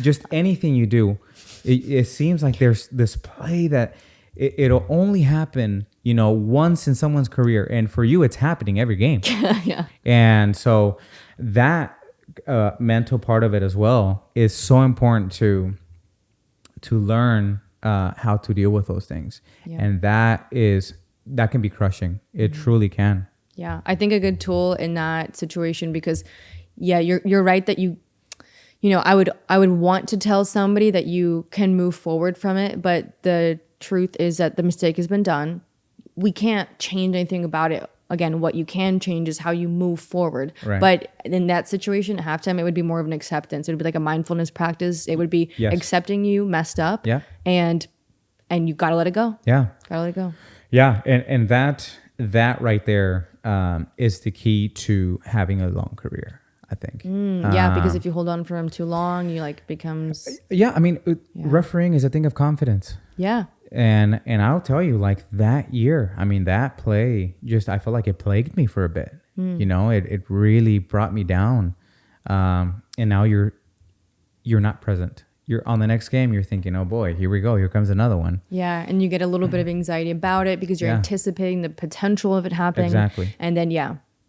just anything you do, it seems like there's this play that it'll only happen, once in someone's career. And for you, it's happening every game. Yeah. And so that mental part of it as well is so important to learn how to deal with those things. Yeah. And that can be crushing. It truly can. Yeah. I think a good tool in that situation, because you're right that I would want to tell somebody that you can move forward from it, but the truth is that the mistake has been done. We can't change anything about it. Again, what you can change is how you move forward. Right. But in that situation at halftime, it would be more of an acceptance. It would be like a mindfulness practice. It would be accepting you messed up. Yeah. And you got to let it go. Yeah. Got to let it go. Yeah. And that right there is the key to having a long career, I think. Because if you hold on for him too long, you becomes. Refereeing is a thing of confidence. Yeah. And I'll tell you, that year, that play I felt like it plagued me for a bit. It really brought me down. And now you're not present. You're on the next game. You're thinking, oh boy, here we go. Here comes another one. Yeah. And you get a little bit of anxiety about it because you're anticipating the potential of it happening. Exactly. And then,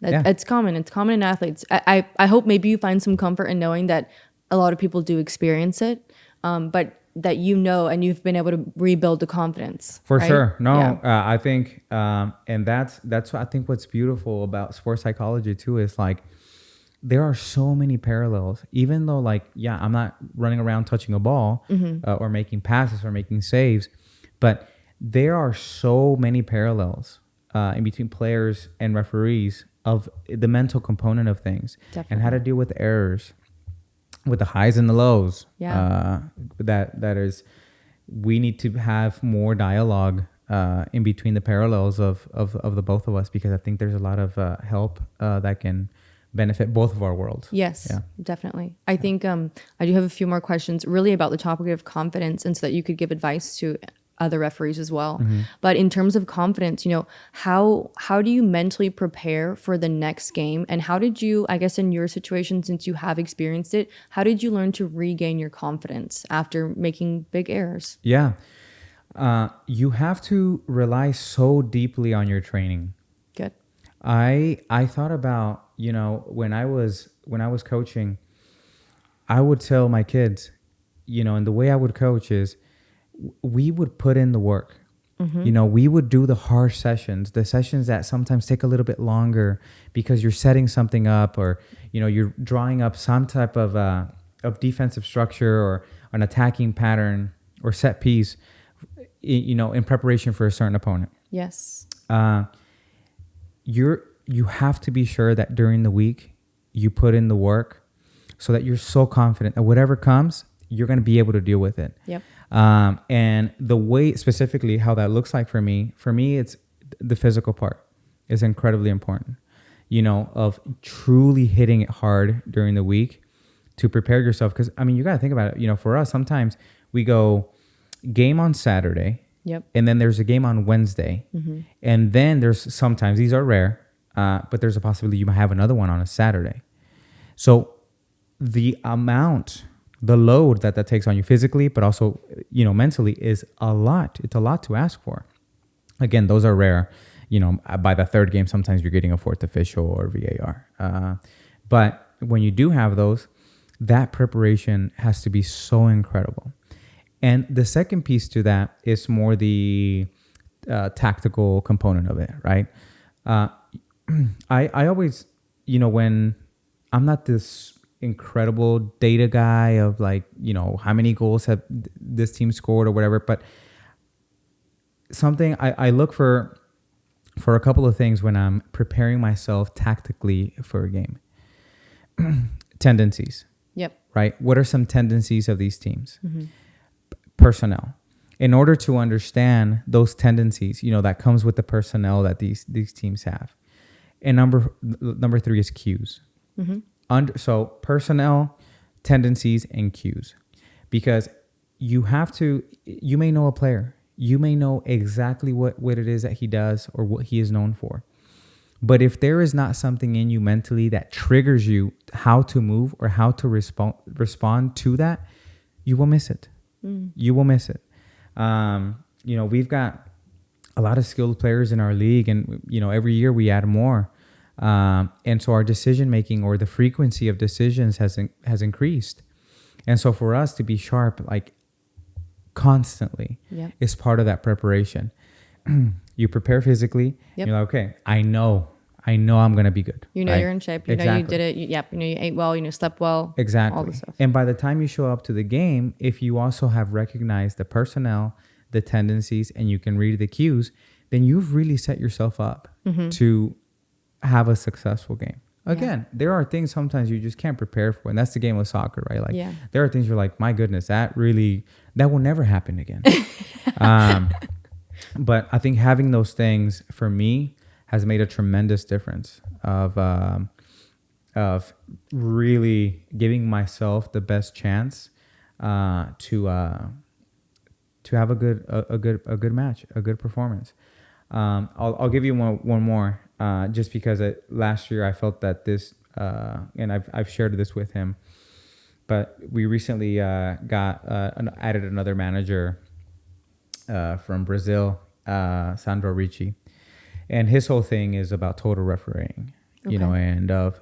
Yeah. It's common. It's common in athletes. I hope maybe you find some comfort in knowing that a lot of people do experience it, but that you know and you've been able to rebuild the confidence. For right? sure. No, Yeah. I think, and that's I think what's beautiful about sports psychology too is like there are so many parallels. Even though like yeah, I'm not running around touching a ball or making passes or making saves, but there are so many parallels in between players and referees of the mental component of things and how to Definitely. deal with errors, with the highs and the lows. Yeah. That is, we need to have more dialogue in between the parallels of the both of us, because I think there's a lot of help that can benefit both of our worlds. Yes, Yeah. definitely. I think I do have a few more questions really about the topic of confidence, and so that you could give advice to other referees as well. But in terms of confidence, how do you mentally prepare for the next game? And how did you, I guess in your situation, since you have experienced it, how did you learn to regain your confidence after making big errors? Yeah. You have to rely so deeply on your training. Good. I thought about, when I was coaching, I would tell my kids, and the way I would coach is we would put in the work. We would do the harsh sessions, the sessions that sometimes take a little bit longer because you're setting something up, or you're drawing up some type of defensive structure or an attacking pattern or set piece, in preparation for a certain opponent. Yes. You have to be sure that during the week you put in the work so that you're so confident that whatever comes, you're going to be able to deal with it. Yep. And the way specifically how that looks like for me, it's the physical part is incredibly important, of truly hitting it hard during the week to prepare yourself. Because, you got to think about it. For us, sometimes we go game on Saturday. Yep. And then there's a game on Wednesday. And then there's sometimes, these are rare, but there's a possibility you might have another one on a Saturday. So the load that takes on you physically, but also, mentally is a lot. It's a lot to ask for. Again, those are rare. By the third game, sometimes you're getting a fourth official or VAR. But when you do have those, that preparation has to be so incredible. And the second piece to that is more the tactical component of it, right? I always, when I'm not this incredible data guy of like, how many goals have this team scored or whatever, but something I look for a couple of things when I'm preparing myself tactically for a game. Tendencies. Yep. Right? What are some tendencies of these teams? Personnel. In order to understand those tendencies, that comes with the personnel that these teams have. And number 3 is cues. So personnel, tendencies, and cues. Because you may know a player. You may know exactly what it is that he does or what he is known for. But if there is not something in you mentally that triggers you how to move or how to respond to that, you will miss it. You will miss it. We've got a lot of skilled players in our league, and every year we add more, and so our decision making or the frequency of decisions has increased. And so for us to be sharp, like constantly, is part of that preparation. You prepare physically. Yep. You're like, okay, I know I'm going to be good. Right? You're in shape. You know you did it. You ate well. Slept well. Exactly. All the stuff. And by the time you show up to the game, if you also have recognized the personnel, the tendencies, and you can read the cues, then you've really set yourself up to have a successful game. Again, there are things sometimes you just can't prepare for, and that's the game of soccer, right? Like there are things you're like, my goodness, that will never happen again. But I think having those things for me has made a tremendous difference of really giving myself the best chance to have a good match, a good performance. I'll give you one more, just because last year I felt that this, and I've shared this with him, but we recently added another manager from Brazil, Sandro Ricci, and his whole thing is about total refereeing. you know, and of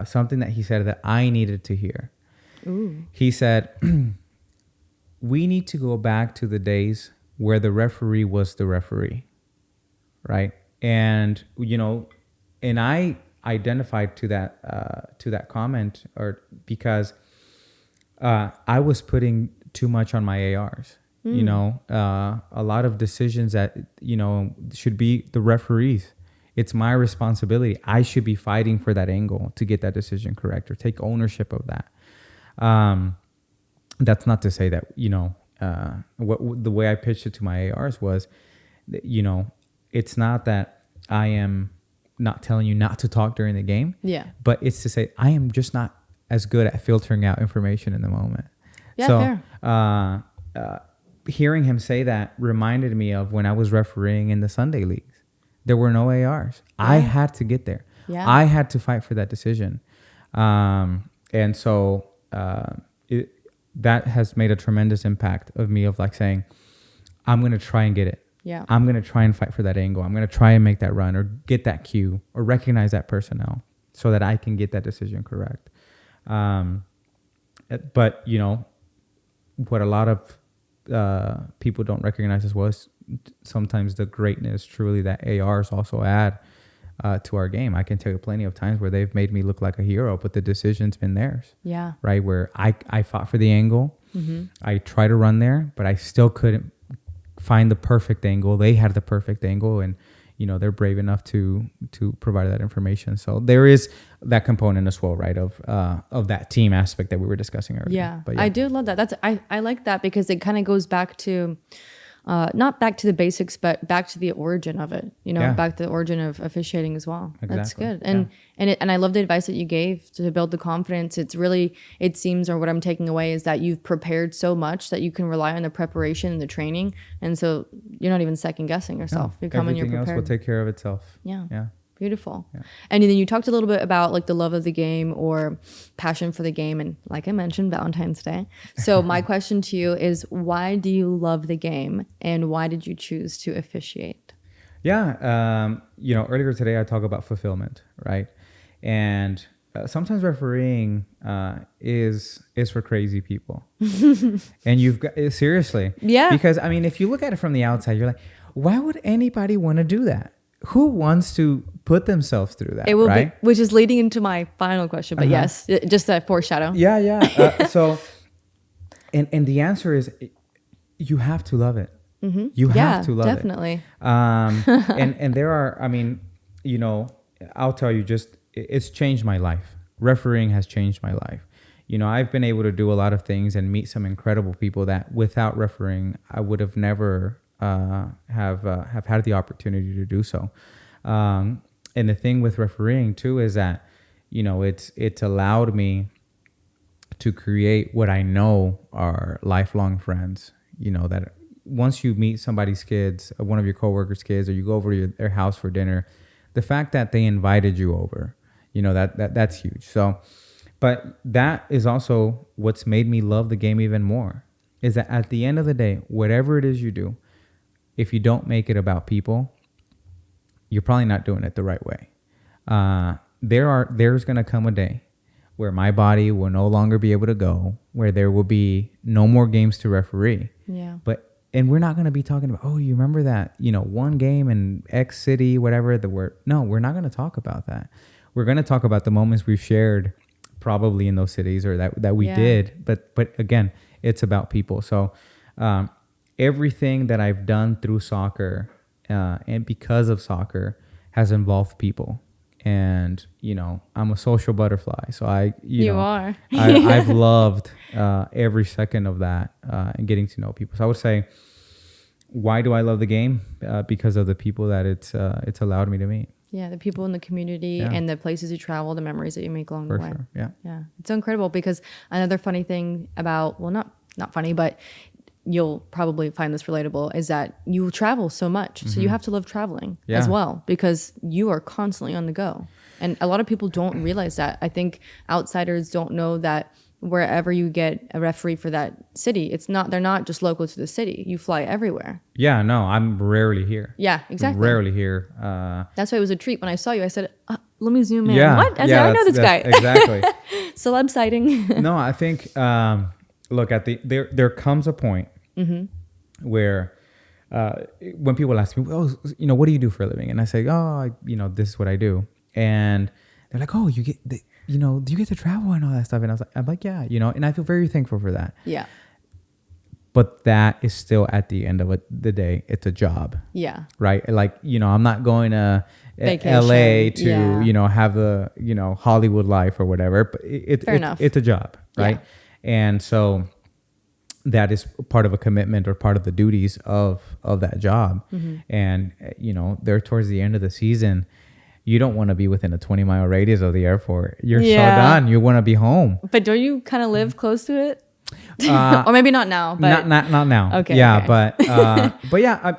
something that he said that I needed to hear. Ooh. He said, we need to go back to the days where the referee was the referee, right? And, you know, and I identified to that comment, or because I was putting too much on my ARs. You know, a lot of decisions that, you know, should be the referees. It's my responsibility. I should be fighting for that angle to get that decision correct or take ownership of that. That's not to say that, you know, the way I pitched it to my ARs was, you know, it's not that I am not telling you not to talk during the game. Yeah. But it's to say I am just not as good at filtering out information in the moment. Yeah, so, fair. Hearing him say that reminded me of when I was refereeing in the Sunday leagues. There were no ARs. Yeah. I had to get there. Yeah. I had to fight for that decision. And so that has made a tremendous impact of me, of like saying, I'm going to try and get it. Yeah. I'm going to try and fight for that angle. I'm going to try and make that run or get that cue or recognize that personnel so that I can get that decision correct. But, you know, what a lot of people don't recognize as well is sometimes the greatness truly that ARs also add to our game. I can tell you plenty of times where they've made me look like a hero, but the decision's been theirs. Yeah. Right. Where I fought for the angle. Mm-hmm. I tried to run there, but I still couldn't find the perfect angle. They had the perfect angle, and, you know, they're brave enough to provide that information. So there is that component as well, right? Of that team aspect that we were discussing earlier. Yeah. But I do love that. I like that because it kind of goes back to, not back to the basics, but back to the origin of it, you know, back to the origin of officiating as well. Exactly. That's good. And I love the advice that you gave to build the confidence. It's really, it seems, or what I'm taking away is that you've prepared so much that you can rely on the preparation and the training. And so you're not even second guessing yourself. No, You come and you're prepared. everything else will take care of itself. Yeah. Yeah. Beautiful. Yeah. And then you talked a little bit about like the love of the game or passion for the game. And like I mentioned, Valentine's Day. So my question to you is, why do you love the game and why did you choose to officiate? Yeah. You know, earlier today I talked about fulfillment, right? And sometimes refereeing is for crazy people. And you've got, seriously. Yeah. Because, I mean, if you look at it from the outside, you're like, why would anybody want to do that? Who wants to put themselves through that? It will right? be, which is leading into my final question. But yes, just a foreshadow. Yeah. So, and the answer is, you have to love it. Mm-hmm. You have to love definitely. it. And there are, I mean, you know, I'll tell you, just it's changed my life. Refereeing has changed my life. You know, I've been able to do a lot of things and meet some incredible people that without refereeing, I would have never have had the opportunity to do so. And the thing with refereeing too is that, you know, it's allowed me to create what I know are lifelong friends. You know, that once you meet somebody's kids, one of your coworkers' kids, or you go over to their house for dinner, the fact that they invited you over, you know, that's huge. So, but that is also what's made me love the game even more, is that at the end of the day, whatever it is you do, if you don't make it about people, you're probably not doing it the right way. There's going to come a day where my body will no longer be able to go, where there will be no more games to referee. Yeah. And we're not going to be talking about, oh, you remember that, you know, one game in X city, whatever the word. No, we're not going to talk about that. We're going to talk about the moments we've shared probably in those cities, or that we did. But again, it's about people. So, everything that I've done through soccer and because of soccer has involved people. And, you know, I'm a social butterfly. So I've loved every second of that and getting to know people. So I would say, why do I love the game? Because of the people that it's allowed me to meet. Yeah, the people in the community and the places you travel, the memories that you make along the way. Sure. Yeah. Yeah. It's so incredible because another funny thing about, well, not funny, but you'll probably find this relatable, is that you travel so much. So you have to love traveling as well, because you are constantly on the go. And a lot of people don't realize that. I think outsiders don't know that wherever you get a referee for that city, they're not just local to the city. You fly everywhere. Yeah, no, I'm rarely here. Yeah, exactly. Rarely here. That's why it was a treat when I saw you. I said, let me zoom in. Yeah. What? I Yeah. I know this guy. Exactly. Celeb sighting. No, I think, look, there comes a point where when people ask me, oh, what do you do for a living? And I say, oh, this is what I do. And they're like, oh, do you get to travel and all that stuff? And I'm like, yeah, and I feel very thankful for that. Yeah. But that is still at the end of the day, it's a job. Yeah. Right. Like, I'm not going to Vacation. LA to, have a, Hollywood life or whatever, but it's a job. Right. Yeah. And so that is part of a commitment or part of the duties of that job. And, there towards the end of the season, you don't want to be within a 20-mile radius of the airport. You're so done. You want to be home. But don't you kind of live close to it? Or maybe not now, but not now. Okay. Yeah. Okay. But yeah,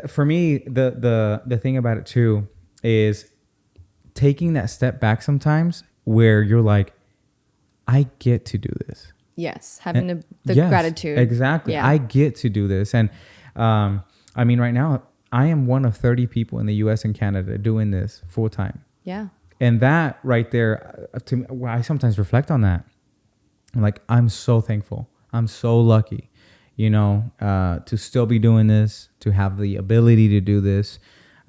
for me, the thing about it too is taking that step back sometimes where you're like, I get to do this. Yes. Having the gratitude. Exactly. Yeah. I get to do this. And, right now I am one of 30 people in the US and Canada doing this full time. Yeah. And that right there, I sometimes reflect on that. I'm like, I'm so thankful. I'm so lucky, to still be doing this, to have the ability to do this.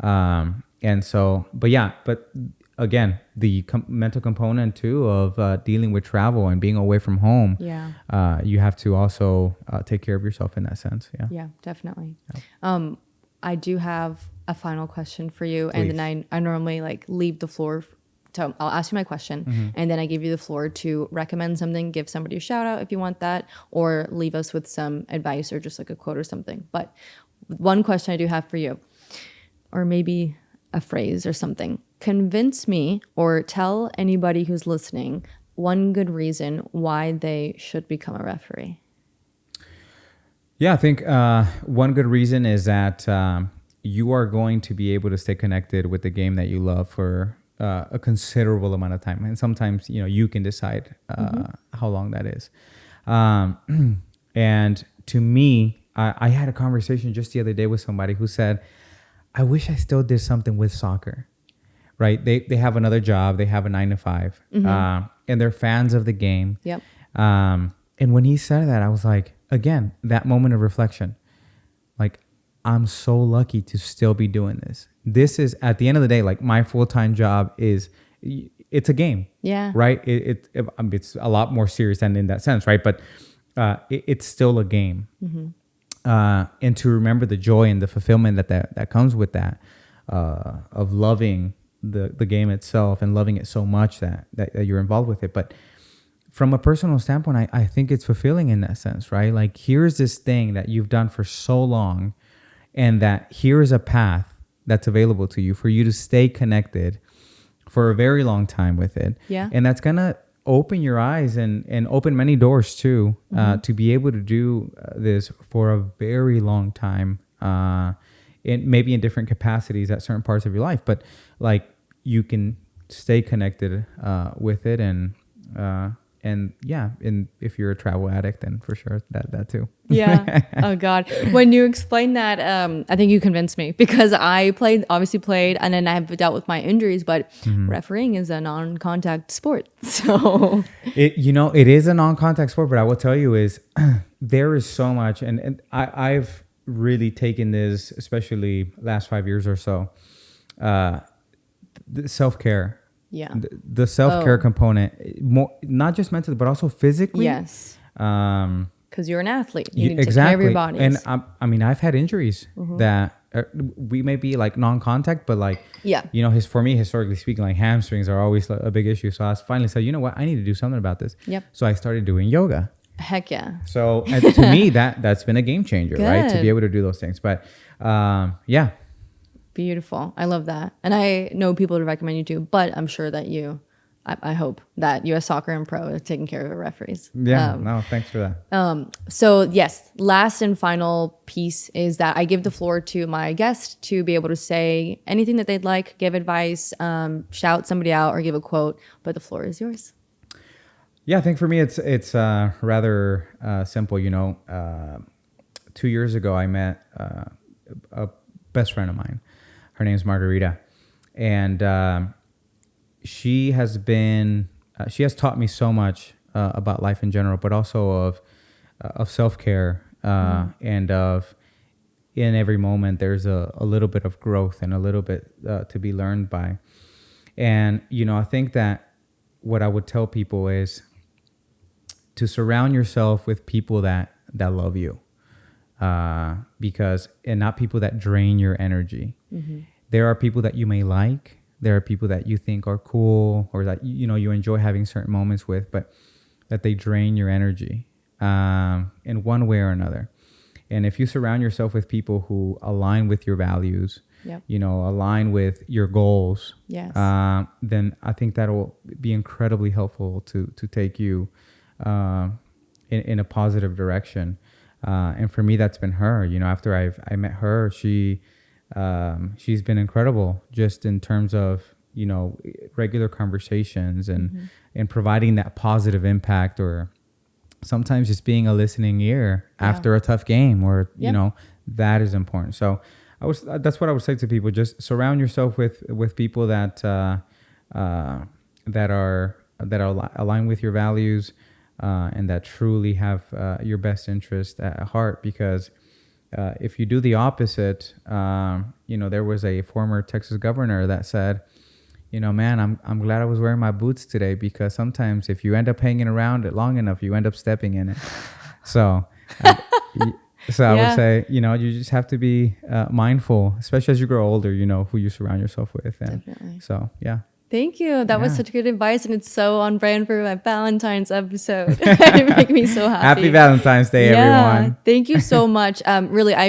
And so, but again, the mental component too of dealing with travel and being away from home. Yeah. You have to also take care of yourself in that sense. Yeah. Yeah, definitely. Yeah. I do have a final question for you. Please. And then I normally leave the floor. So I'll ask you my question and then I give you the floor to recommend something, give somebody a shout out if you want that, or leave us with some advice or just a quote or something. But one question I do have for you, or maybe a phrase or something, convince me or tell anybody who's listening one good reason why they should become a referee. Yeah, I think one good reason is that you are going to be able to stay connected with the game that you love for a considerable amount of time. And sometimes, you can decide how long that is. And to me, I had a conversation just the other day with somebody who said, I wish I still did something with soccer, right? They have another job. They have a 9-to-5 and they're fans of the game. Yep. And when he said that, I was like, again, that moment of reflection, like, I'm so lucky to still be doing this. This is, at the end of the day, like, my full-time job it's a game. Yeah. Right? It's a lot more serious than in that sense, right? But it's still a game. And to remember the joy and the fulfillment that comes with that, of loving the game itself and loving it so much that you're involved with it. But from a personal standpoint, I think it's fulfilling in that sense, right? Like, here's this thing that you've done for so long, and that here is a path that's available to you for you to stay connected for a very long time with it. Yeah. And that's going to open your eyes and open many doors too, to be able to do this for a very long time, maybe in different capacities at certain parts of your life, but like, you can stay connected with it. And yeah, and if you're a travel addict, then for sure that too. Yeah. Oh God. When you explained that, I think you convinced me, because I obviously played, and then I've dealt with my injuries, but refereeing is a non-contact sport. So it is a non-contact sport, but I will tell you is there is so much, and I've really taken this, especially last 5 years or so, the self-care. Yeah. The self-care component, more, not just mentally, but also physically. Yes. Because you're an athlete. You need to take care of your body. And I've had injuries that we may be like non-contact, but like, for me, historically speaking, like hamstrings are always a big issue. So I finally said, you know what, I need to do something about this. Yep. So I started doing yoga. Heck yeah. So to me, that's been a game changer, right? To be able to do those things. But yeah. Beautiful. I love that. And I know people to recommend you to, but I'm sure that I hope that US Soccer and Pro are taking care of the referees. Yeah, no, thanks for that. So yes, last and final piece is that I give the floor to my guest to be able to say anything that they'd like, give advice, shout somebody out, or give a quote, but the floor is yours. Yeah, I think for me, it's rather simple. 2 years ago, I met a best friend of mine. Her name's Margarita. And she has been, she has taught me so much about life in general, but also of self-care and of in every moment there's a little bit of growth and a little bit to be learned by. And, I think that what I would tell people is to surround yourself with people that love you, because, and not people that drain your energy. Mm-hmm. There are people that you may like. There are people that you think are cool or that, you enjoy having certain moments with, but that they drain your energy in one way or another. And if you surround yourself with people who align with your values, yep. Align with your goals, yes. Then I think that will be incredibly helpful to take you in a positive direction. And for me, that's been her. After I met her, she's been incredible just in terms of, regular conversations and, mm-hmm. and providing that positive impact, or sometimes just being a listening ear after a tough game, or, yep. That is important. So that's what I would say to people. Just surround yourself with people that are aligned with your values, and that truly have your best interest at heart. Because if you do the opposite, there was a former Texas governor that said, man, I'm glad I was wearing my boots today, because sometimes if you end up hanging around it long enough, you end up stepping in it. So, I would say, you just have to be mindful, especially as you grow older, who you surround yourself with. And definitely. So, yeah. Thank you. That was such good advice, and it's so on brand for my Valentine's episode. It make me so happy. Happy Valentine's Day, everyone. Thank you so much. I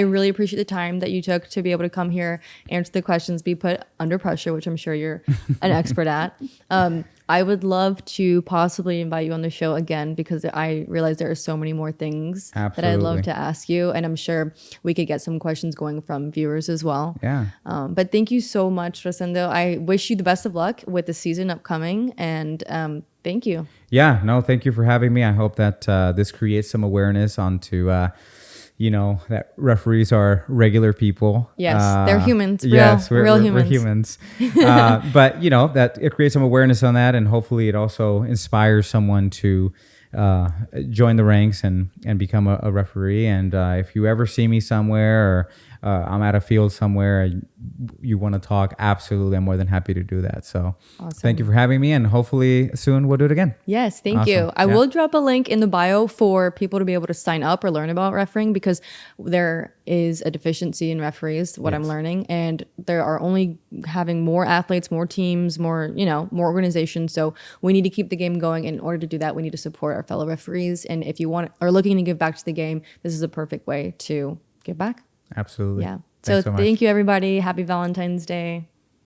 really appreciate the time that you took to be able to come here, answer the questions, be put under pressure, which I'm sure you're an expert at. I would love to possibly invite you on the show again, because I realize there are so many more things that I'd love to ask you. And I'm sure we could get some questions going from viewers as well. Yeah. But thank you so much, Rosendo. I wish you the best of luck with the season upcoming. And thank you. Yeah, no, thank you for having me. I hope that this creates some awareness onto that referees are regular people. Yes, they're humans. We're real humans. But that it creates some awareness on that, and hopefully it also inspires someone to join the ranks and become a referee. And if you ever see me somewhere, or I'm at a field somewhere, you want to talk, absolutely, I'm more than happy to do that. So awesome. Thank you for having me, and hopefully soon we'll do it again. Yes, thank you. I will drop a link in the bio for people to be able to sign up or learn about refereeing, because there is a deficiency in referees, what I'm learning, and there are only having more athletes, more teams, more organizations. So we need to keep the game going. In order to do that, we need to support our fellow referees. And if you are looking to give back to the game, this is a perfect way to give back. Absolutely. Yeah. So thank you, everybody. Happy Valentine's Day.